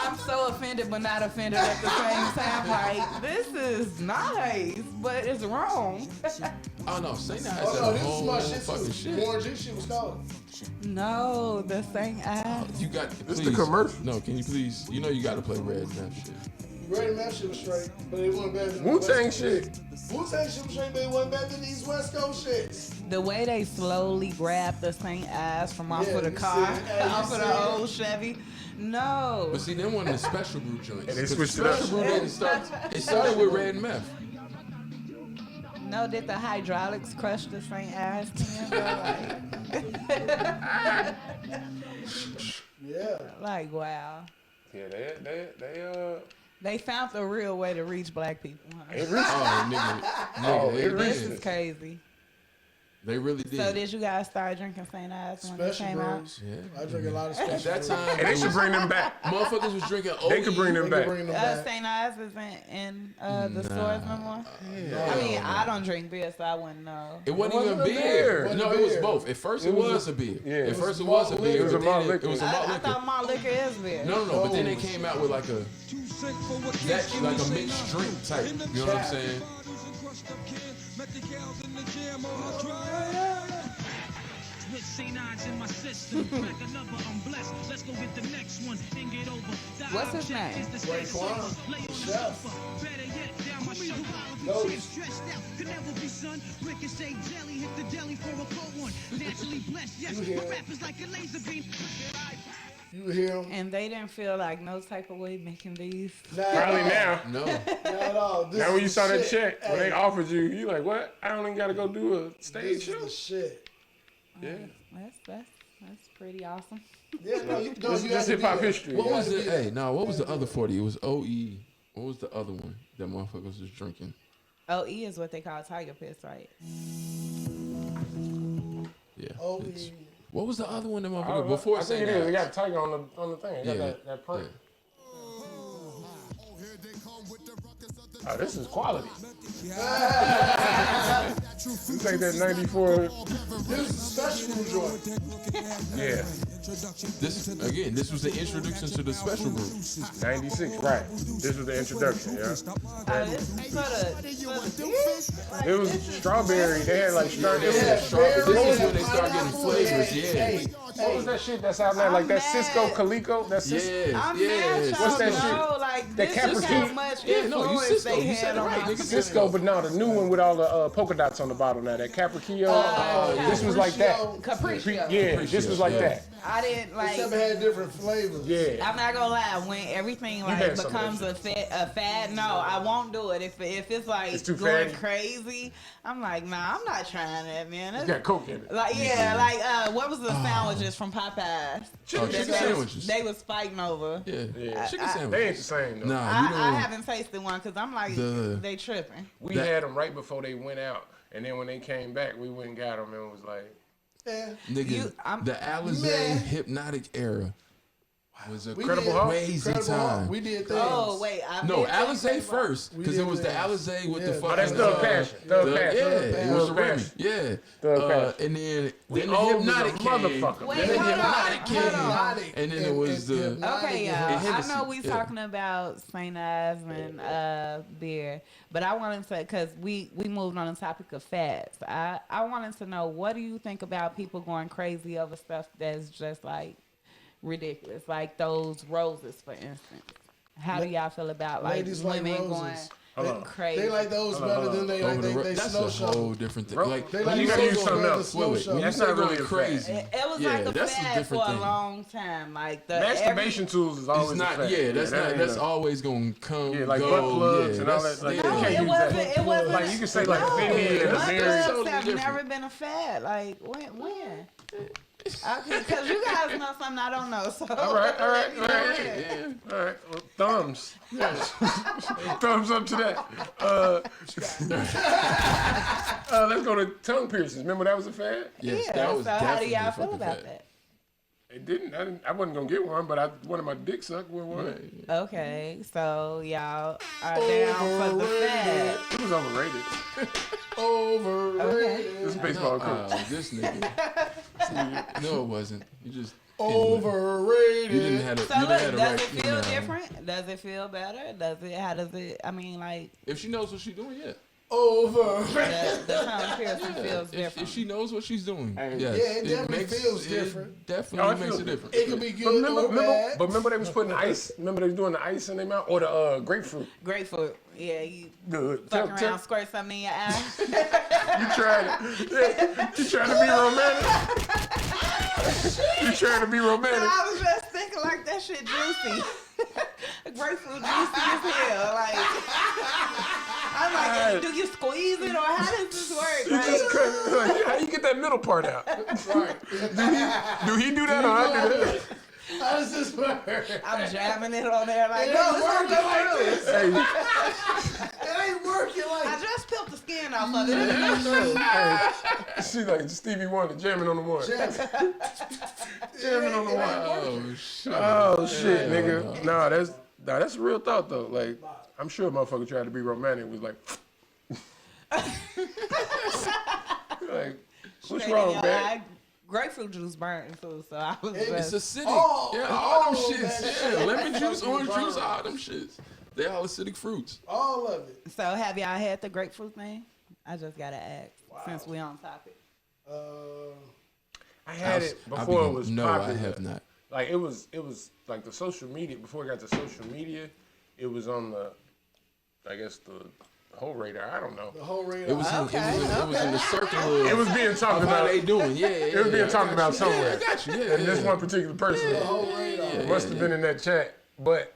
I'm so offended but not offended at the same time. Like, this is nice, but it's wrong. Oh no, St. Ives Oh had no, a this is whole my shit fucking too. shit. Warren G shit was called. No, the same ass. You got This please. the commercial. No, can you please? You know you got to play Red Meth shit. Red and Math shit was straight, but it wasn't better than Wu-Tang shit. Wu-Tang shit was straight, but it wasn't better than these West Coast shits. The way they slowly grabbed the St. Ives from off Yeah, of the you car, see it. Hey, you off of see the it. old Chevy. No. But see, them one of the special brew joints. And they 'Cause switched the it up. special brew didn't start. It started with Red Meth. No, did the hydraulics crush the St. Ives can? Yeah. Like, wow. Yeah, They found the real way to reach black people. Huh? it reached. Oh nigga, Oh, they, it This did. is crazy. They really did. So did you guys start drinking St. Ives when it Special came out? brews. Yeah. I drink a lot of At special that brews. time, And they it should was, bring them back. motherfuckers was drinking OE. They could bring them They back. can bring them back. St. Ives isn't in the stores no more? Yeah. I mean, I don't drink beer, so I wouldn't know. It wasn't even wasn't a beer. beer. No, it was both. At first, it was a beer. Yeah. At It first, it was was a malt beer. liquor. It was a but malt then liquor. It was a malt I liquor. thought malt liquor is beer. No, but then they came out with like a mixed drink type. You know what I'm saying? With St. Ives in my system, crack another, I'm blessed. Let's go get the next one and get over. What's his name? Raekwon, Lay on the chef. sofa, better yet, down my shoulder. Ghost. Stressed out, could never be son. Ricochet jelly, hit the deli for a cold one. Naturally blessed, yes. You hear My it. rap is like a laser beam. You hear them? And they didn't feel like no type of way making these. Probably now. No. Not at all. This Now when you is saw the that shit. check, when they Hey, offered you, you like, what? I don't even got to go do a stage this show? is the shit. Yeah. That's pretty awesome. Yeah, no, you, no, This you is had to hip be hop there. history. What You was had to the? be there. Hey, no. What was the other 40? It was OE. What was the other one that motherfuckers was drinking? OE is what they call tiger piss, right? Yeah. Oh, it's- What was the other one that I motherfucker don't know. before I think St. it is. They Ives? got a tiger on the thing. They got Yeah. that print. Yeah. Oh, this is quality. You take that 94. This is a special brew joint. Yeah. This was the introduction to the special brew. 96, right. This was the introduction, yeah. It was strawberry. They had like strawberry. This is when they start getting flavors. Yeah. What was that shit that's out there? Like that Cisco Calico? That's Cisco. Yes. I'm Yes. mad What's that y'all shit? know, like, That this is how Capri- much Yeah, no, you influence Cisco. they You said had it on right, my nigga. Cisco, but no, the new one with all the polka dots on the bottom now. That Capriccio. This was like that. Capriccio. Yeah, this was like Yeah. that. I didn't like. Except it had different flavors. Yeah. I'm not gonna lie. When everything like had some of becomes a fad, no, I won't do it. If it's like It's too going fatty. crazy, I'm like, nah, I'm not trying that, man. You That's, got Coke in it. like, yeah, like what was the sandwiches from Popeyes? Chicken That sandwiches. They was fighting over. Yeah. Yeah. Chicken They sandwich. ain't the same though. Nah, you I know. haven't tasted one because I'm like, The- they tripping. We had them right before they went out. And then when they came back, we went and got them and was like, Yeah. Nigga, the Alizé Man. hypnotic era was a Incredible Hulk. crazy Incredible Hulk. time. We did things. Oh wait, I No, did think Alizé they were- first, We because it did was the things. Alizé with the Yeah. fucking. oh, that's Thug Passion. Thug Passion. Yeah, it was the Thug Remy. Passion. Yeah. Thug Passion. And then We the owned the hypnotic came. motherfucker. Wait, Then the hold on, hypnotic hold came. on. And then it was the. Okay, y'all. I Hennessy, know we yeah. talking about St. Ives and beer, but I wanted to, because we moved on the topic of fads. I wanted to know, what do you think about people going crazy over stuff that's just like ridiculous, like those roses, for instance? How do y'all feel about like Ladies like women roses. going crazy? They like those better than they like they That's snow a shovel. whole different thing. Bro, Like, They when like you you gotta say use those something better than else. snow Wait, shovel. when you That's say not really going a fad. crazy, It was yeah, like a that's a fad for different a thing. long time. Like the Masturbation tools is always It's not. a fad. Yeah, that's that not. ain't That's a- always gonna come. Yeah, like go, butt plugs yeah, and all that's- that. Like, yeah. No, you can't it use wasn't. that. It wasn't. Like, you can say, like, no, Vinny and butt Mary. plugs Totally have different. never been a fad. Like when? Because you guys know something I don't know. So All right. Yeah. All right. Well, thumbs. Thumbs up to that. Let's go to tongue piercings. Remember that was a fad? Yes, Yeah. that was So how do definitely y'all a feel fucking about fad. that? It didn't. I wasn't gonna get one, but I wanted my dick sucked with one. Right. Okay, so y'all are down for the fad. It was overrated. Overrated. This is baseball coach. This nigga. No, it wasn't. You just. Overrated. You didn't have a. So You look, didn't have a does right. it feel different? Does it feel better? Does it? How does it? I mean, like If she knows what she's doing, yeah. Overrated. the tongue piercing feels If different. she knows what she's doing, yes. Yeah, it definitely feels different. It definitely Oh, it makes feels it different. It could be But good or bad. remember they was putting ice. Remember they was doing the ice in their mouth or the grapefruit. Grapefruit. Yeah, you Good. fuck around, squirt something in your eye. You trying to? Yeah, you trying to be romantic? You trying to be romantic? I was just thinking like that shit juicy. Grapefruit juicy as hell. Like I'm like, do you squeeze it or how does this work? You just Like, cut it. Like, how you get that middle part out? Right. Do he do that or I do that? How does this work? I'm jamming it on there like, It no, ain't it's not working like going through. this. Hey, It ain't working I like just peeled the skin off of it. It's not through. she like Stevie Wonder jamming on the one. Jamming on the one. Oh shit. Oh shit, nigga. Nah, that's a real thought though. Like, I'm sure a motherfucker tried to be romantic. Was like, like, what's Straight in wrong, your man? eye. Grapefruit juice burnt too, so I was It's just. acidic. Oh, yeah, all them oh, shits. that Yeah, shit. lemon juice, orange Burn. juice, all them shits. They all acidic fruits. all of it. So have y'all had the grapefruit thing? I just gotta ask since we on topic. I had it I'll before be- it was No, popular. I have not. Like it was like the social media before it got to social media. It was on the, I guess the whole radar. I don't know. The whole radar. It was, it was in the circle of, It was being talked of how about. they doing. Yeah, It was being talked about somewhere. Yeah, I got you. Yeah, And this one particular person the whole radar. must have been in that chat, but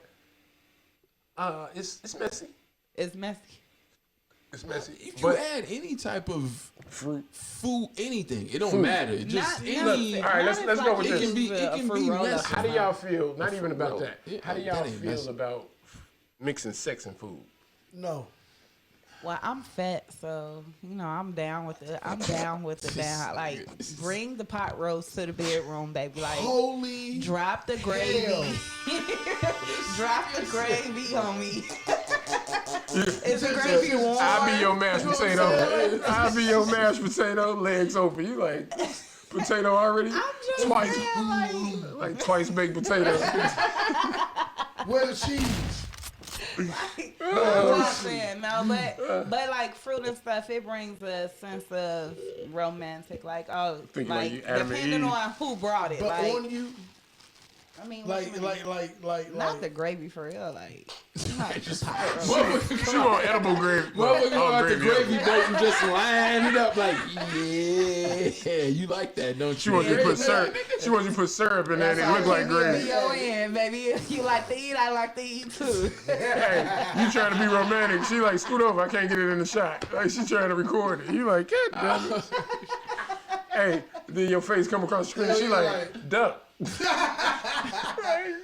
it's messy. It's messy. It's messy. If you But add any type of fruit. food, anything, it don't matter. Just Not- any. not- All right, not let's if, go like, with you this. It can be- use it a can fruit be roll-up. messy. How do y'all feel? Not even about roll. that. Yeah, How do that y'all ain't feel messy. about mixing sex and food? No. Well, I'm fat, so you know I'm down with it. I'm down with the down. Like, bring the pot roast to the bedroom, baby. Like, Holy. drop the gravy. hell. Drop the gravy on me. Is the gravy warm? I'll be your mashed potato. I'll be your mashed potato, legs open. You like potato already? I'm just Twice. saying, Like twice baked potato. Where the cheese? I'm just saying, no, but like fruit and stuff, it brings a sense of romantic, like Think like like you Adam and depending Eve. on who brought it, But like on you, I mean, what you like, mean? Not the gravy for real, like not the pot roast. Motherfucker She want edible gravy. go out the gravy edible. boat and just line it up like, yeah, you like that, don't you? She wants you to put syrup. She wants you to put syrup in there and it look like gravy. Yo, in, baby. If you like to eat, I like to eat too. Hey, you trying to be romantic. She like, scoot over. I can't get it in the shot. Like, she trying to record it. You like, God damn it. Hey, then your face come across the screen. She like, duck.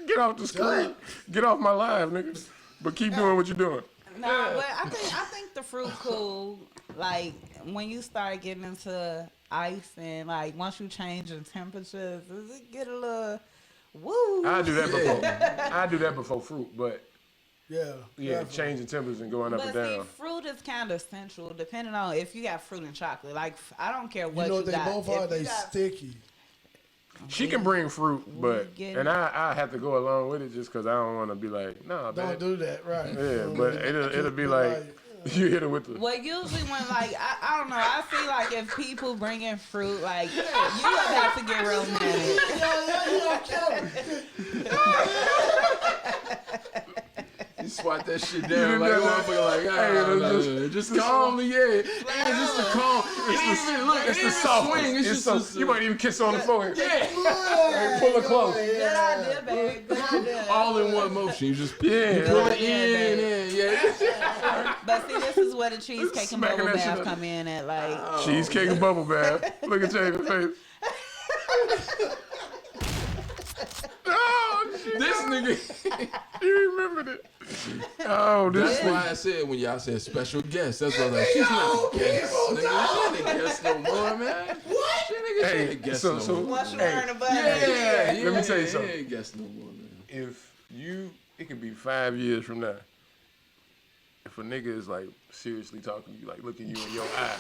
Get off the screen. Get off my live, nigga. But keep doing what you're doing. Nah, but I think the fruit cool. Like when you start getting into ice and like once you change the temperatures, does it get a little woo? I do that before. I do that before fruit, but Yeah. changing temperatures and going up But and see, down. fruit is kind of central, depending on if you got fruit and chocolate. Like I don't care what You know what they got. both If are? you They got- sticky. She can bring fruit, but get and it. I have to go along with it just because I don't want to be like, nah, Don't babe. do that, right? Yeah, but it'll be like you hit it with the. Well, usually when like I don't know, I see like if people bring in fruit, like you about to get romantic. You swat that shit down like that- motherfucker, like, just calmly, yeah. Just the calm. It's the soft. swing. It's just soft. You might even kiss on the forehead. yeah. Pull her close. Good idea, baby. Good idea. All in one motion. You just Yeah. pull it Yeah, in, yeah. But see, this is where the cheesecake and Smacking bubble that shit bath up. come in at like. Cheesecake and bubble bath. Look at Jaden's face. Oh, shit. This nigga. You remembered it. Oh, this That's why I said when y'all said special guest, that's what I was like, she's not a guest. Nigga, she ain't a guest no more, man. What? She ain't a guest no more. Once you learn about Yeah, it. Let me tell you something. She ain't guest no more, man. it could be 5 years from now. If a nigga is like seriously talking to you, like looking you in your eye,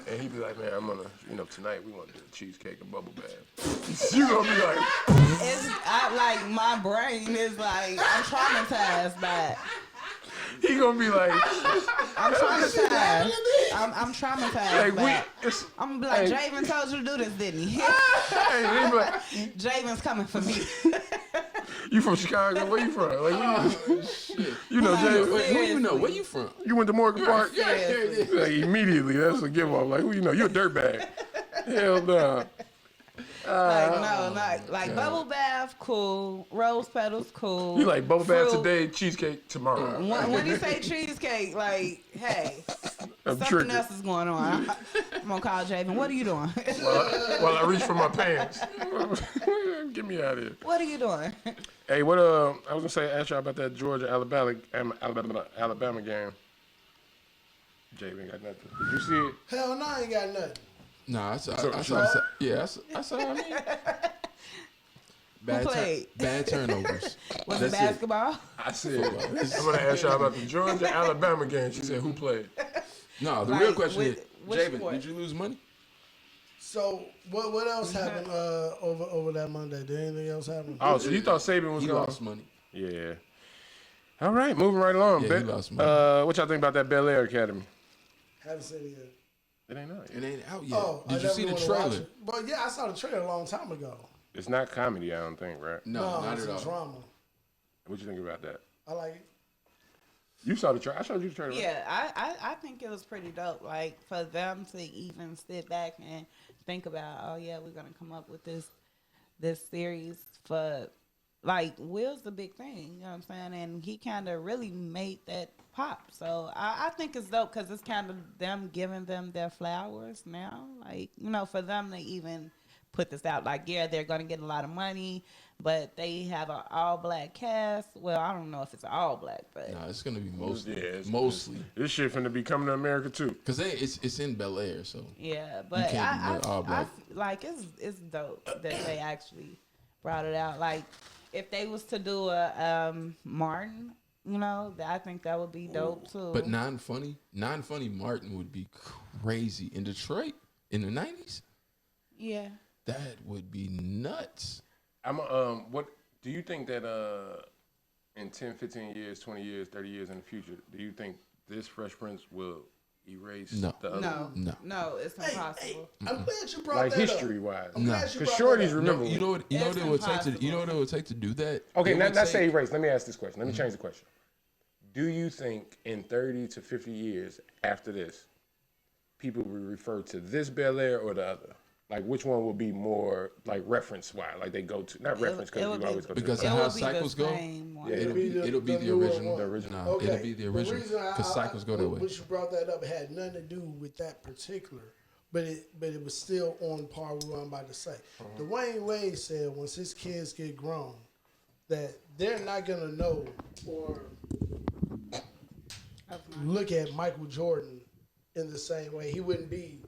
and he be like, man, I'm gonna, tonight we want to do a cheesecake and bubble bath. You gonna be like, Like my brain is like I'm traumatized by it. he gonna be like, I'm traumatized. I'm traumatized like by it. it's, I'm gonna be like, hey. Javen told you to do this, didn't he? hey, he be like, Javen's coming for me. you from Chicago? Where you from? Like, Shit. you know, Jay, Wait, who you know? Where you from? you went to Morgan Park? Seriously. Like, immediately, that's a give off. Like, who you know? You a dirtbag. Hell no. Like bubble bath, cool. Rose petals, cool. You like bubble bath Fruit. today, cheesecake tomorrow. When you say cheesecake, like, hey, I'm something triggered. else is going on. I'm gonna call Javen. What are you doing? While I reach for my pants. Get me out of here. What are you doing? Hey, what I was gonna say, ask y'all about that Georgia Alabama game. Jay ain't got nothing. Did you see it? Hell no, I ain't got nothing. Nah, I saw. I mean, played? bad turnovers. Was That's it it. basketball? I said, I'm gonna ask y'all about the Georgia Alabama game. She said, who played? No, the Like, real question is, which Javen, sport? did you lose money? So what else happened over that Monday? Did anything else happen? Oh, so you thought Saban was He going? lost money. Yeah. All right, moving right along. Yeah, he lost money. What y'all think about that Bel Air Academy? Haven't seen it yet. It ain't out yet. It ain't out yet. Oh, Did you see the trailer? But yeah, I saw the trailer a long time ago. It's not comedy, I don't think, right? No, not it's at a all. drama. What you think about that? I like it. You saw the trailer. I showed you the trailer. Right? Yeah, I think it was pretty dope. Like for them to even sit back and think about, oh yeah, we're gonna come up with this series for like Will's the big thing, you know what I'm saying? And he kind of really made that pop. So I think it's dope because it's kind of them giving them their flowers now. Like, for them to even put this out, like, yeah, they're going to get a lot of money, but they have an all-black cast. Well, I don't know if it's all black, but Nah, it's gonna be mostly. Yeah, mostly. This shit finna be coming to America too. Cause it's in Bel Air, so yeah, but can't be all black. like it's dope that they actually brought it out. Like if they was to do a Martin, I think that would be dope too. But non-funny Martin would be crazy in Detroit in the 90s. Yeah, That would be nuts. What do you think that in 10, 15 years, 20 years, 30 years in the future, do you think this Fresh Prince will erase No. the other? no, it's impossible. Hey, I'm glad you brought Like that history up. wise. I'm glad you Because brought that shorties up. remember. No, you know what It's it would take to impossible. do that. Okay, It not would say take- erase. Let me ask this question. Let me change the question. Do you think in 30 to 50 years after this, people will refer to this Bel Air or the other? Like, which one will be more, like, reference-wise? Like, they go to, not reference, because you always go to because the of It how would be the cycles go. same one. Yeah. It'll be the newer original. one. The original. Nah, it'll be the original reason because cycles go that way. Which you brought that up had nothing to do with that particular, but it was still on par with what I'm about to say. Dwayne Wade said once his kids get grown, that they're not gonna know or look at Michael Jordan in the same way. He wouldn't be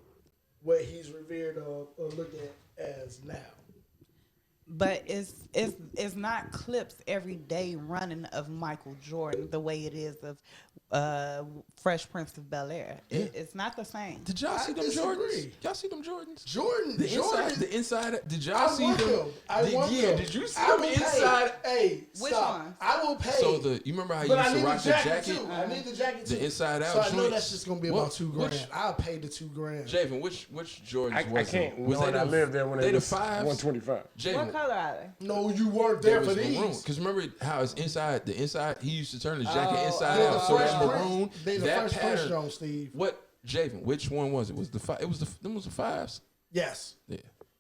what he's revered or looked at as now. But it's not clips every day running of Michael Jordan the way it is of Fresh Prince of Bel-Air. It's not the same. Did y'all see them Jordans? Y'all see them Jordans? Jordan. The inside. Did y'all see want them? I want them. Did you see I them will inside? Pay. Hey, Which stop. one? I will pay. So you remember how you but I used need to rock the jacket too. I need the jacket too. The inside out So I know joints? that's just gonna be about $2,000. I'll pay the $2,000. Javen, which Jordans I was can't. it? Was knowing I lived there when they it the was fives? 125. Javen, What color are they? No, you weren't there for these. Because remember how it's inside. The inside, he used to turn his jacket inside They're out. the So Fresh that Prince. maroon, They the that Fresh Prince pattern. Jones, Steve. What Javen? Which one was it? Was the five? It was them was the fives. Yes. Yeah.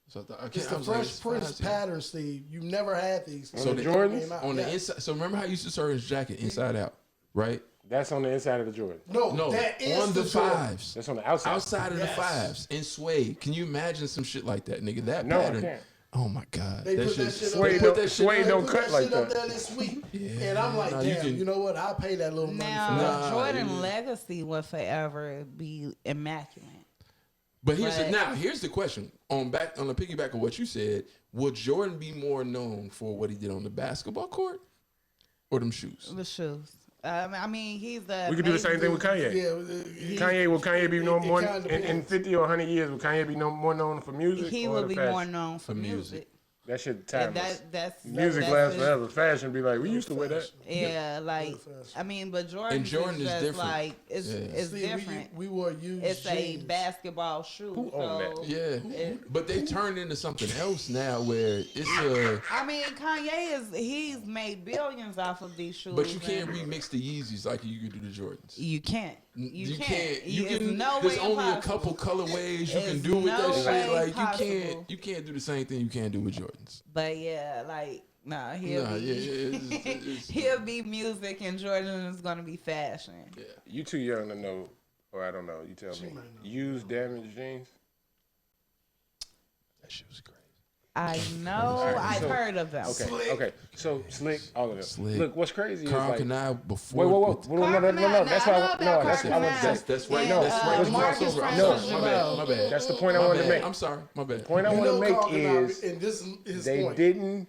So I It's the was like, Fresh it's Prince fives, yeah. pattern, Steve. You never had these. So the the Jordans? Came out. on the Yes. inside. So remember how he used to turn his jacket inside out, right? That's on the inside of the Jordan. No, that is on the Jordan. fives. That's on the outside. Outside of the Yes. fives in suede. Can you imagine some shit like that, nigga? That No, I pattern. can't. Oh my god. They put that shit- shit up Suede there. don't- that shit suede up- don't Put cut that like shit up that. there this week. And I'm like, Nah, you damn, can- you know what? I'll pay that little money for Now, that. Nah, Jordan yeah. legacy will forever be immaculate. But But- here's the question. On the piggyback of what you said, would Jordan be more known for what he did on the basketball court or them shoes? The shoes. I mean, he's the. We could do the same thing with Kanye. Yeah, Will Kanye be known it more kinda in depends. 50 or 100 years? Will Kanye be more known for music? He or will the be fashion? more known for music. music. That shit And timeless. that's Music that's lasts his- forever. Fashion be like, we used to wear that. Yeah, like I mean, but Jordan, And Jordan is just different. like it's Steve, different. We wore used It's a jeans. basketball shoe. Who owned so that? Yeah. But they turned into something else now where it's a. I mean, he's made billions off of these shoes. But you can't and remix the Yeezys like you can do the Jordans. You can't. You can't. You It's can. no There's way only a impossible. couple colorways you can It's do with no that way shit. Like possible. you can't do the same thing you can't do with Jordans. But yeah, like nah, he'll Nah, be yeah, it's- he'll be music and Jordan is gonna be fashion. You too young to know, or I don't know. You tell me. Used damaged jeans. That shit was crazy. I know. I've so- heard of them. Okay. Okay. So slick, all of them. Slick. Look, what's crazy Carl is like. Kanai before. Wait, with- no. That's why. I know No, about that's Carl I was. Kanai. That's right. No, That's right. let's Marcus Cross over. I'm Francis sorry. My bad. Giroux. My bad. That's the point I My wanted to bad. make. I'm sorry. My bad. The point I You want to know make Carl Kanai, is and this is his they point. didn't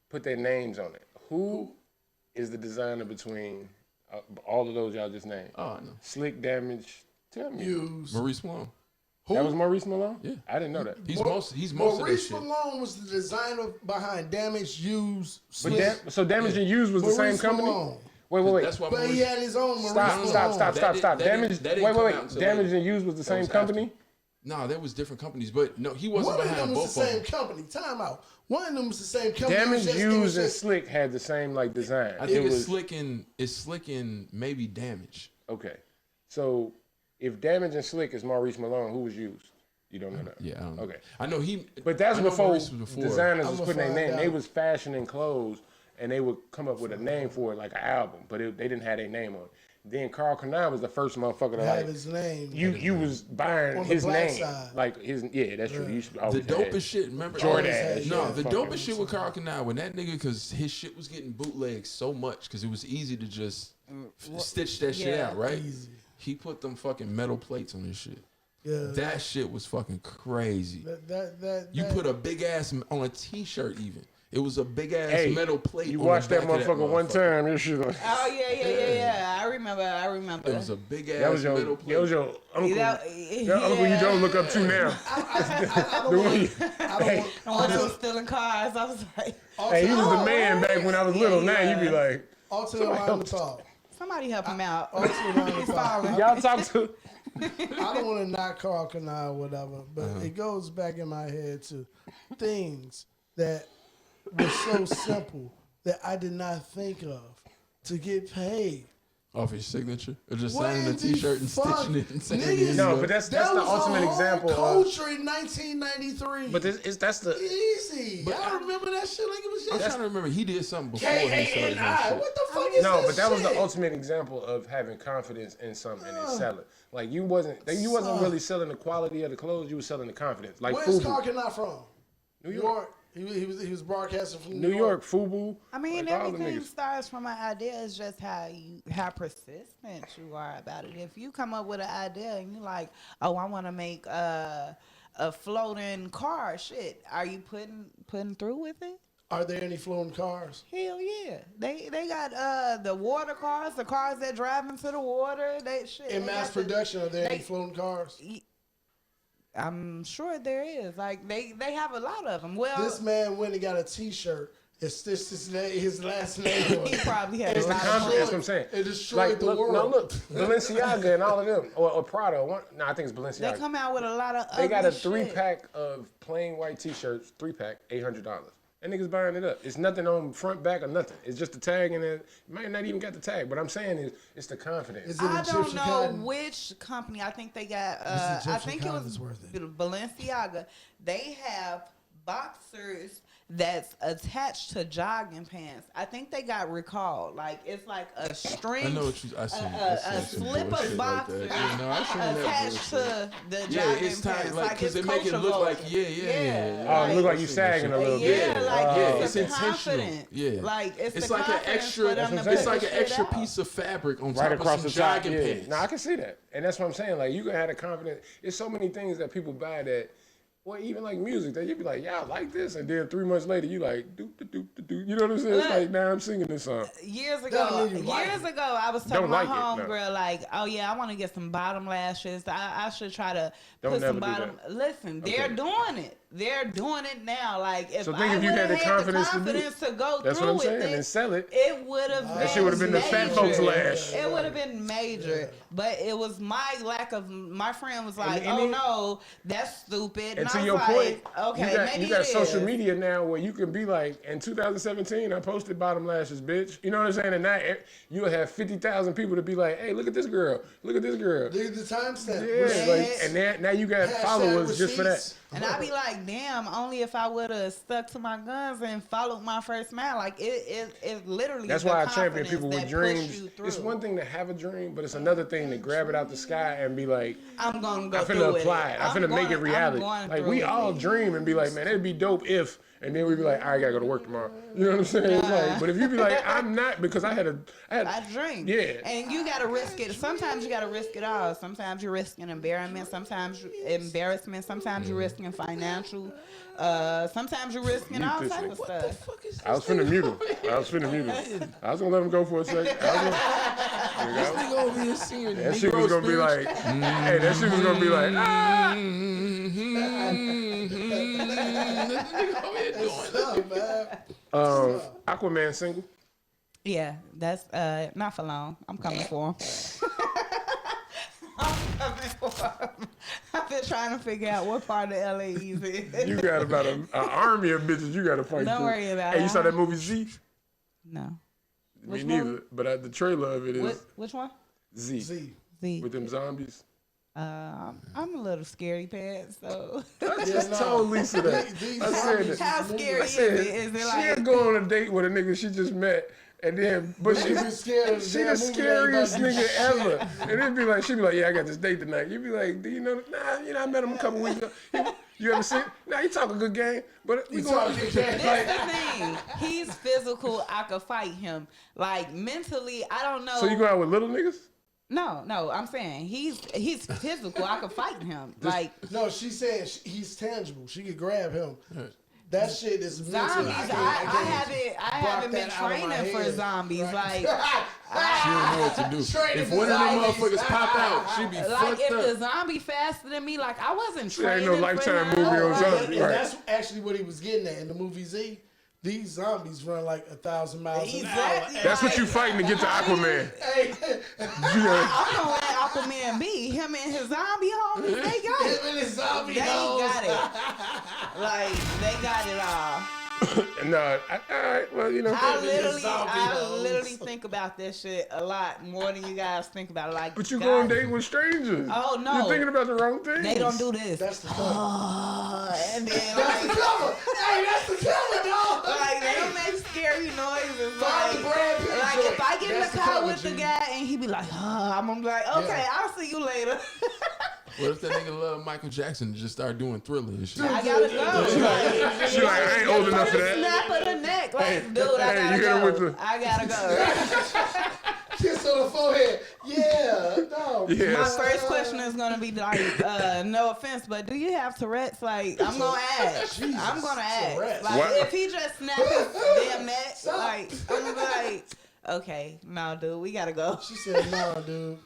put their names on it. Who is the designer between all of those y'all just named? Oh no. Slick, damage. Tell me. Used. Maurice Malone. That was Maurice Malone? Yeah. I didn't know that. He's most of that Maurice shit. Malone was the designer behind Damage Used. But Slick. so Damage and Used was the same Maurice company? Malone. Wait. That's why But he Maurice. had his own Maurice Stop. Malone. That Damage. didn't come out until Damage later. and Used was the same was company? after. No, there was different companies, but no, he wasn't One of behind them was both the of same them. company. Time out. One of them was the same company. Damage, It was Used, and just- Slick had the same like design. I think it's Slick and maybe Damage. Okay. So if Damage and Slick is Maurice Malone, who was used? You don't know that? Yeah, I don't know. Okay. I know he. But that's I know before Maurice was before. designers I'ma was putting their find name. They out. was fashioning clothes, and they would come up with a name for it, like an album, but they didn't have their name on it. Then Carl Kanai was the first motherfucker to have like his name. you was buying On the his black name, side. like his that's true. You should The always dopest have. shit, remember? Jordache. No, Yeah, the fucking- dopest shit with Carl Kanai when that nigga, because his shit was getting bootlegged so much because it was easy to just stitch that shit Yeah. out, right? Easy. He put them fucking metal plates on his shit. Yeah. That shit was fucking crazy. You that- put a big ass on a t-shirt even. It was a big ass Hey, metal plate. You on the watched that back of motherfucker one time. Your shit. Like, Oh yeah. I remember. It was a big that ass was your metal plate. that was your uncle. Your uncle you don't look up to now. I don't The want. way- I don't want. I wasn't stealing cars. I was like, Hey, he was the man back when I was little. Now you be like, Alternate line of thought. somebody help him out. Alternate line of He's thought. falling. y'all talk to. I don't want to knock Carl Kanai or whatever, but it goes back in my head to things that were so simple that I did not think of to get paid. Off his signature, or just What signing a in the t-shirt and fuck? stitching it and saying Niggas- it. No, but that's That the was ultimate a whole example. Of, culture in 1993. but that's the easy. Y'all remember that shit like it was I'm just trying to remember. He did something before he started doing KANI. shit. What the fuck is no, this but that was the shit? ultimate example of having confidence in something and selling. Like you wasn't really selling the quality of the clothes. You was selling the confidence. Like Where's Fubu. Carl Kanai from? New York. He was broadcasting from New York, FUBU. I mean, like, all the everything niggas. starts from an idea. It's just how persistent you are about it. If you come up with an idea and you like, oh, I want to make a floating car, shit, are you putting through with it? Are there any floating cars? Hell yeah, they got the water cars, the cars that drive into the water. In mass production, are there any floating cars? I'm sure there is. Like they have a lot of them. Well, This man went and got a T-shirt. It's just his last name. on he it. probably had It's a the lot of confidence. That's what I'm saying. It destroyed the look, world. No, look, Balenciaga and all of them, or Prada. I think it's Balenciaga. They come out with a lot of. They got a ugly shit. 3-pack of plain white T-shirts. 3-pack, $800. And niggas buying it up. It's nothing on front, back, or nothing. It's just the tag, and it might not even got the tag. But I'm saying is, it's the confidence. Is it I don't Egyptian know cotton? which company. I think they got. It's I Egyptian think it cotton was is worth it. Balenciaga. They have boxers that's attached to jogging pants. I think they got recalled. Like it's like a string. I know what I see. A slip of boxers attached to the jogging Yeah, it's tight, pants. like, because it's they make it look like, kosher yeah. Oh, it look like you sagging a little bit. Yeah, like it's it's intentional. confident. Yeah, like it's like an confidence extra. for them to It's put like the an shit extra out. piece of fabric on Right top across of the some top. jogging Yeah. pants. No, I can see that. And that's what I'm saying. Like, you can have the confidence. It's so many things that people buy that, well, even like music, that you be like, yeah, I like this. And then 3 months later, you like, doop, doop, doop, doop. You know what I'm saying? It's like, now I'm singing this song. Years That ago, don't mean you like it. I was telling Don't my like it, no. homegirl, like, oh yeah, I want to get some bottom lashes. I should try to Don't put some never do bottom. Listen, they're doing it. They're doing it now. Like if So think I if you would had have the had confidence the to do it. confidence to go That's through what I'm with saying. And sell it. it would have been. That shit would have been the fat folks lash. It would have been major, but it was my lack of. My friend was like, And "Oh it- no, that's stupid." And I to was your like, point, okay, maybe you got it social is. media now where you can be like, in 2017, I posted bottom lashes, bitch. You know what I'm saying? And now you'll have 50,000 people to be like, hey, look at this girl. Look at this girl. Look at the timestamp. Yeah, like, and now you got Hashtag followers just for that. receipts. And I be like, damn, only if I would have stuck to my guns and followed my first man. Like, it literally That's the why I champion confidence people with that push dreams. you It's through. one thing to have a dream, but it's another thing to grab it out the sky and be like, I'm going to go I'm through finna apply with it. I'm finna make it reality. I'm going Like, through we it. all dream and be like, man, it'd be dope if, and then we be like, all right, I gotta go to work tomorrow. You know what I'm saying? It's like, but if you be like, I'm not, because I had I drink. Yeah. And you got to risk it. Sometimes you got to risk it all. Sometimes you're risking embarrassment. Sometimes you're risking financial. Sometimes you're risking all this types of stuff. I was finna mute him. I was gonna let him go for a second. Nigga over here singing That shit was gonna be like, hey, that shit was gonna be like, This nigga over here doing Stuff, man. Aquaman single. Yeah, that's not for long. I'm coming for him. I'm coming for him. I've been trying to figure out what part of LA he's in. You got about an army of bitches you gotta fight Don't through. worry about Hey, it. you saw that movie Z? No. Me Which neither. one? But the trailer of it is Which one? Z. Z. Z. With them zombies. I'm a little scary pants, so. I just told Lisa that. These I said zombies that. How is scary I is said, it? Is it she'll like? go on a date with a nigga she just met, and then, but She be scared of the she damn the movie scariest that ain't about nigga to do ever. And it'd be like, she'd be like, yeah, I got this date tonight. You'd be like, do you know, nah, I met him a couple weeks ago. You ever seen? Nah, he talk a good game, but we going talk a good This the thing. He's physical. I could fight him. Like mentally, I don't know. So you go out with little niggas? No, I'm saying he's physical. I could fight him. Like No, she's saying he's tangible. She could grab him. That shit is mentally. zombies. I I haven't been that out of my training for head. zombies. Right. Like She don't know what to do. Straight If to one of them zombies. motherfuckers pop out, she be like fucked if up. the zombie faster than me, like I wasn't There ain't training no for Lifetime him. movie on Right, zombies. and Right. that's actually what he was getting at in the movie Z. These zombies run like 1,000 miles an Exactly. hour. That's what you fighting to get to Aquaman. Hey, You know, I'm gonna let Aquaman be. Him and his zombie homies, they got it. him and his zombie They hoes. got it. Like they got it all. no, all right, well, you know. zombie literally think about this shit a lot more than you guys think about it. Like, But you guys, go on date with strangers. Oh, no. You're thinking about the wrong thing. they don't do this. That's the cover. And then That's the like, cover. Hey, that's the cover, dog. like they don't make scary noises. Find the Like, Brad Pitt like joint. if I get in That's the the car cover, with the G. guy and he be like, I'm gonna be like, okay, Yeah. I'll see you later. What if that nigga love Michael Jackson and just start doing Thriller and shit? I gotta go. She like, I ain't old enough for that. Snap of the neck, like, Hey, dude, I hey, gotta you hit him go. with the- I gotta go. Kiss on the forehead. Yeah, no. Yeah. My first question is gonna be like, no offense, but do you have Tourette's? Like, I'm gonna ask. I'm gonna ask. Tourette's. Like, What? if he just snapped his damn neck, like, I'm gonna be like, okay, no, dude, we gotta go. She said, nah, dude.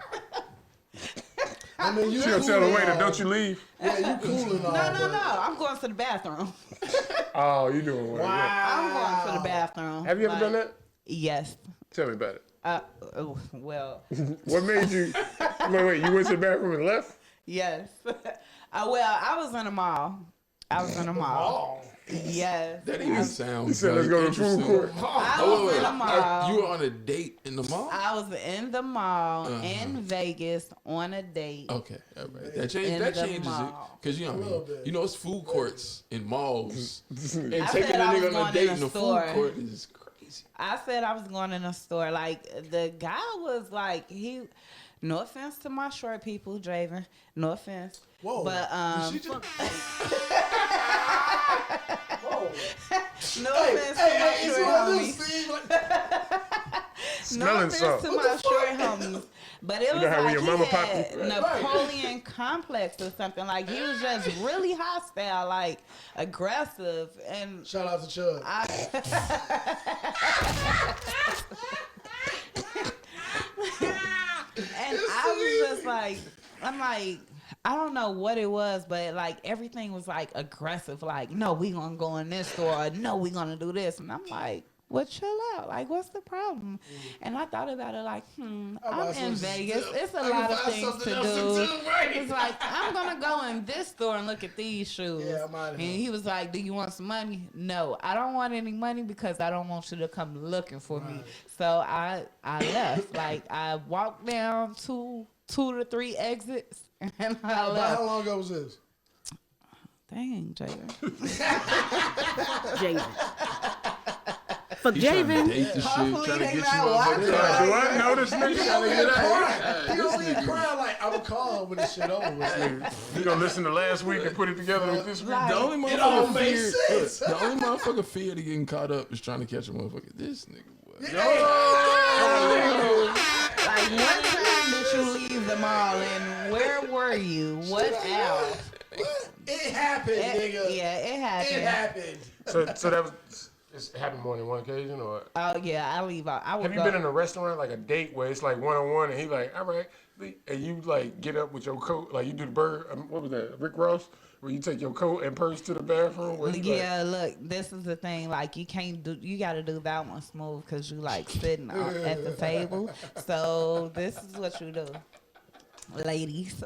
I mean, you She gonna cool tell the and waiter, all. don't you leave. Yeah, you cool and all. No, but- I'm going to the bathroom. Oh, you doing well. Wow. Yeah. I'm going to the bathroom. Have you ever Like, done that? Yes. Tell me about it. Well, What made you? Wait, you went to the bathroom and left? yes. Well, I was in a mall. Oh. Yes. That even sounds. You said let's go to the food interesting. court. I Oh, was wait, in a wait. mall. You were on a date in the mall? I was in the mall in Vegas on a date. Okay, all right. That In changes the it. mall. Because you know what I little mean? bit. You know, it's food courts in malls. And I taking said a I was nigga on going a date in in a a store. food court is crazy. I said I was going in a store. Like, the guy was like, no offense to my short people, Draven. No offense. Whoa. But, Did she just... Whoa. no Hey, offense hey, to my hey, short see what I do, homies. Steve? Like, No Smelling offense salt. to my short homies, but it was know how when like your he mama had pop- Napoleon complex or something. Like, he was just really hostile, like aggressive, and shout out to Chubb. and I was just like, I'm like, I don't know what it was, but like everything was like aggressive. Like, no, we gonna go in this store. Or, no, we gonna do this. And I'm like, well, chill out. Like, what's the problem? And I thought about it like, I'm in Vegas. It's a lot of things to do. It's like, I'm gonna go in this store and look at these shoes. Yeah, I'm outta and here. he was like, do you want some money? No, I don't want any money because I don't want you to come looking for me. So I left. Like, I walked down two to three exits and I About left. how long ago was this? Dang, Jaden. Javen. Fuck You trying to Javen. date the shit, Hopefully trying to they get you not motherfuckers watching. out. Do I know this nigga? He over here crying. He this over here nigga. crying like, I would call her when this shit over with. You gonna listen to last week and put it together with this week? Like, The only It all motherfucker makes fear, sense. the only motherfucker fear to getting caught up is trying to catch a motherfucker. This nigga, what? Like, what time did you leave the mall and where were you? What hour? It happened, nigga. Yeah, it happened. It happened. So that was, it's happened more than one occasion, or Oh yeah, I leave out. I would have you go. been in a restaurant like a date where it's like 1-on-1 and he like, all right, and you like get up with your coat, like you do the bird, what was that, Rick Ross, where you take your coat and purse to the bathroom? Where he Yeah, look, this is the thing. Like, you got to do that one smooth because you like sitting at the table. So this is what you do, ladies.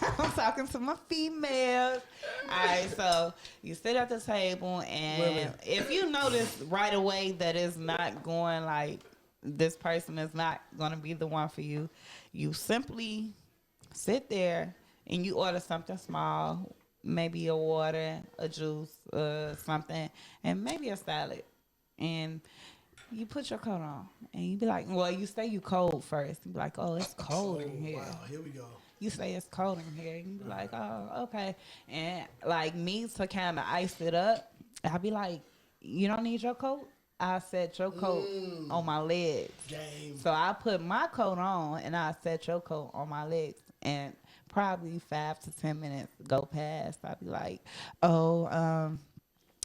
I'm talking to my females. All right, so you sit at the table, and Women. if you notice right away that it's not going, like, this person is not going to be the one for you, you simply sit there and you order something small, maybe a water, a juice, something, and maybe a salad. And you put your coat on, and you be like, well, you say you cold first. You be like, oh, it's cold in here. Wow, here we go. You say it's cold in here. You be like, oh, okay. And like me, to kind of ice it up, I be like, you don't need your coat? I set your coat on my legs. Game. So I put my coat on and I set your coat on my legs. And probably 5 to 10 minutes go past. I'd be like, I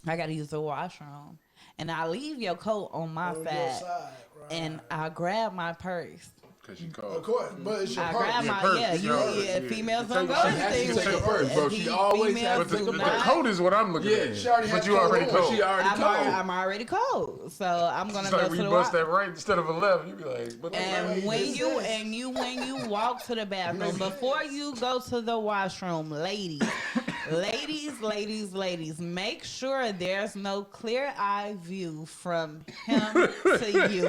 got to use the washroom. And I leave your coat on my On your side. side, right. And I grab my purse. Because you Of called. course, but it's your I purse. grab Your my, purse, yeah, yeah. females You don't take- go she to has to things. take her purse, bro. She always has females to take do her The purse. not. coat is what I'm looking Yeah. at. She already But had you coat already on. cold. She already I'm, cold. I'm already cold, so I'm gonna It's go like to when the you bust wa- that right instead of a left, you be like, what the And fuck? when you walk to the bathroom, before you go to the washroom, ladies, make sure there's no clear eye view from him to you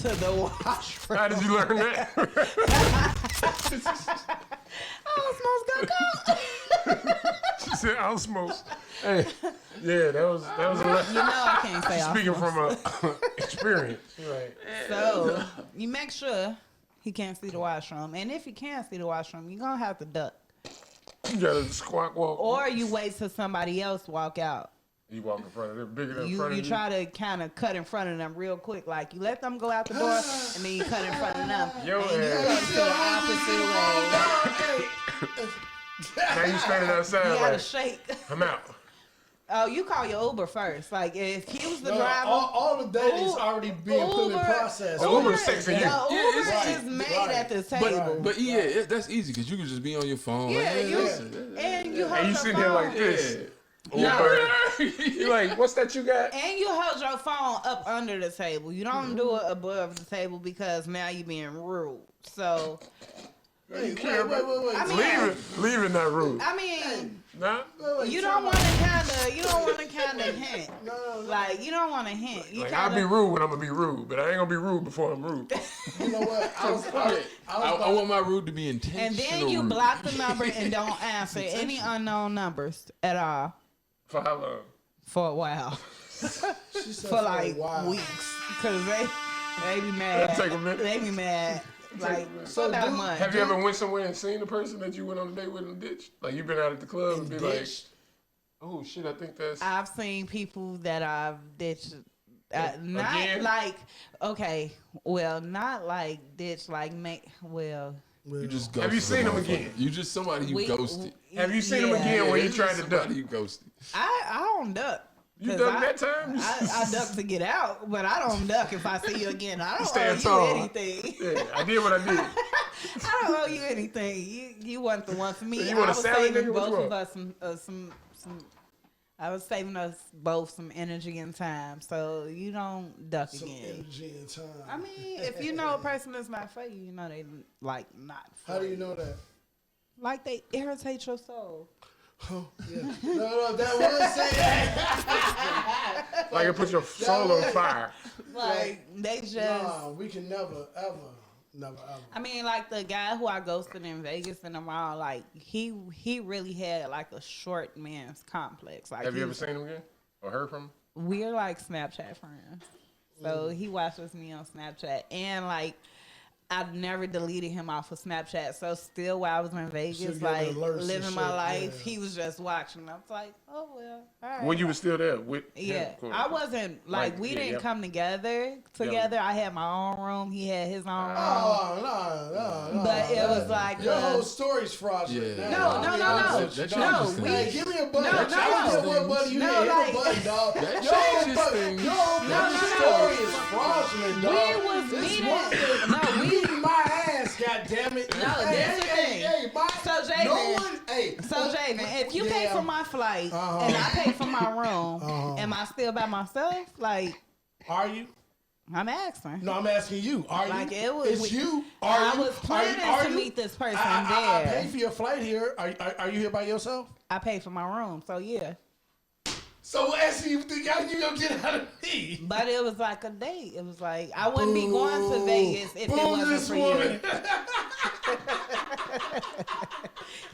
to the washroom. How did you learn that? She said, I'll smoke. Hey, yeah, that was a You know I can't say all. speaking from experience. Right. So you make sure he can't see the washroom, and if he can't see the washroom, you're gonna have to duck, You got to squawk walk. or you wait till somebody else walk out. You walk in front of them, bigger than in You front of you. try to kind of cut in front of them real quick. Like, you let them go out the door, and then you cut in front of them. Yo, and you ass. cut to the opposite way. Now you standing outside You gotta like, shake. I'm out. Oh, you call your Uber first. Like, if he was the No, driver. all the dating's already being put in Uber- process. The Uber's sexing you. The Uber right, is made right. at the table. But yeah, that's easy because you can just be on your phone. Yeah, like, you listen, and you hold And you your sitting phone. here like this. No. Uber. You like, what's that you got? And you hold your phone up under the table. You don't do it above the table because now you're being rude. So, Wait. I mean, Leave it not rude. I mean, Nah? you don't want to kind of hint. Like, you don't want to hint. You Like, I'll be rude when I'm going to be rude, but I ain't going to be rude before I'm rude. You know what? I want my rude to be intentional. and then you rude. block the number and don't answer any unknown numbers at all For how long? for a while. She said For like a while. weeks. Because they be mad. That'll take a minute. They be mad. Like, So about a dude- month. Have you ever went somewhere and seen the person that you went on a date with in the ditch? Like, you've been out at the club and be like, Ditch. oh, shit, I think that's... I've seen people that I've ditched. Not Again? like, okay, well, not like ditch, like You just Have you ghosted seen a him motherfucker. again? You just somebody you ghosted. Have you seen him again when you tried to duck? Somebody you ghosted. I don't duck. You 'Cause ducked that time? I duck to get out, but I don't duck if I see you again. I don't Stand owe tall. you anything. Yeah, I did what I did. I don't owe you anything. You want the one for me. You want I a was salad, saving nigga? What you both of us some. I was saving us both some energy and time, so you don't duck Some again. energy and time. I mean, if you know a person is not for you, you know they like not. For How do you know that? Like they irritate your soul. Oh, yeah. No, that was saying that. Like it put your soul on fire. Like they just. Nah, we can never, ever. I mean, like the guy who I ghosted in Vegas in the mall, like he really had like a short man's complex. Like, Have you ever seen him again? Or heard from him? We're like Snapchat friends, so he watches me on Snapchat, and like I've never deleted him off of Snapchat. So still, while I was in Vegas, get like alerts and living my shit, life, yeah. he was just watching. I was like, oh well, all right. When you were still there with Yeah, him? Cool. I wasn't like we yeah, didn't yeah. come together. I had my own room. He had his own room. Oh, no. But it was like Your whole story's fraudulent. Yeah. now. No, I mean, no. honestly, That no. changes Hey, things. give me a button. No, I don't care what button you no, hit. like- Hit a button, dog. That Your whole changes fucking- things. Your whole fucking story is fraudulent, dog. We was This meeting. one- No, we. Beating my ass, goddammit. No, that's the thing. Hey, So, Javen. no one, hey. So Javen, if you pay Yeah. for my flight and I pay for my room, am I still by myself? Like, Are you? I'm asking. No, I'm asking you. Are Like, you? it was- It's you. Are I you? was planning are to you? meet this person I there. pay for your flight here. Are you here by yourself? I pay for my room, so yeah. So asking you think how you gonna get out of me? But it was like a date. It was like I wouldn't be going to Vegas if it wasn't this for woman. you.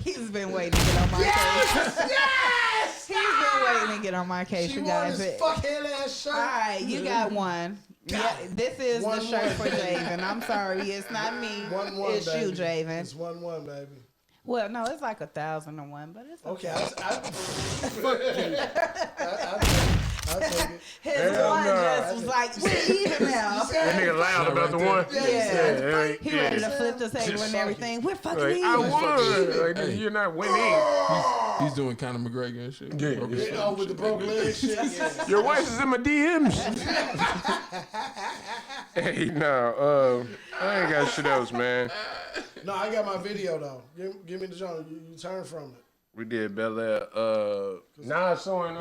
He's been waiting to get on my case. Yes! He's been waiting to get on my case, She you wore guys. this fuckhead ass shirt. All right, you got one. Yeah, this is One, the shirt for one. Javen. I'm sorry, it's not me. 1-1, It's baby. you, Javen. It's 1-1, baby. Well, no, it's like 1,001, but it's Okay, okay. I'll take it. His Hell one no. just was like, we're even now. That nigga loud Not about right the there. one. Yeah. He yeah. ready to flip the table and everything. We're fucking Like, I even. won. Like, Hey. you're not winning. He's doing Conor McGregor and shit. Yeah, Broke yeah. his Oh, foot with the and broke shit. leg shit. Yeah. Your wife is in my DMs. Hey, no, I ain't got shit else, man. No, I got my video though. Give me the genre. You turn from it. We did Bel Air. Nas suing,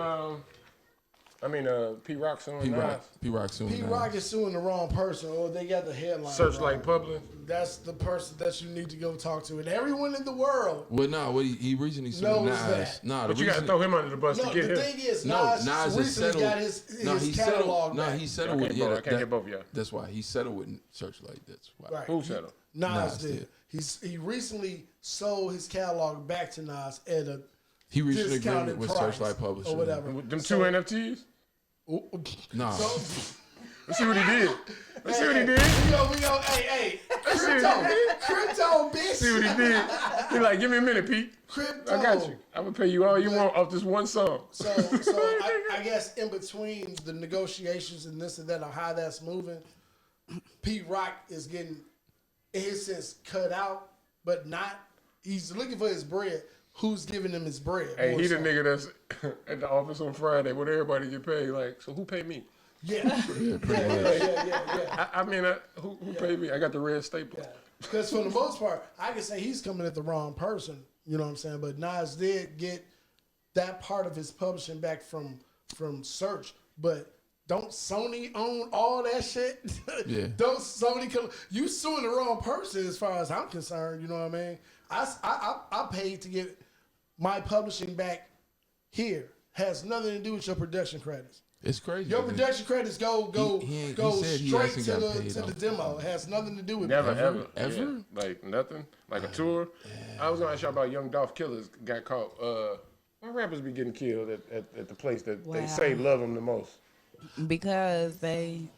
P Rock suing Nas. P Rock soon. P Rock is suing the wrong person, or they got the headline. Searchlight wrong. Public. That's the person that you need to go talk to, and everyone in the world. Well, no, what he recently sued Knows Nas. that. Nah, But the you gotta reason. throw him under the bus No, to get the him. thing is, No, Nas Nas is recently settled. got his No, he catalog settled. No, back. he settled with. I can't get both of y'all. That's why he settled with Searchlight. That's why. Right. Who settled? Nas Nas did. did. He recently sold his catalog back to Nas at a He reached an discounted agreement with price Searchlight Publishing or whatever. Them two NFTs? Nah, Let's see what he did. Let's see what he did. We go, hey, crypto, bitch. See what he did. He like, give me a minute, Pete. Crypto. I got you. I'm gonna pay you all you want off this one song. So I guess in between the negotiations and this and that on how that's moving, Pete Rock is getting, in his sense, cut out, but not. He's looking for his bread. Who's giving him his bread? Hey, he the nigga that's at the office on Friday when everybody get paid. Like, so who paid me? Yeah. I mean, who paid me? I got the red stapler. Because for the most part, I can say he's coming at the wrong person. You know what I'm saying? But Nas did get that part of his publishing back from Search. But don't Sony own all that shit? Yeah. Don't Sony you suing the wrong person as far as I'm concerned. You know what I mean? I paid to get my publishing back here. Has nothing to do with your production credits. It's crazy. Your production credits go he straight actually to got the paid to the off. demo. It has nothing to do with Never, me. ever. Ever? Yeah. Like, nothing. Like a tour. I was going to ask you about Young Dolph Killers got caught. Why rappers be getting killed at the place that they say love them the most? Because they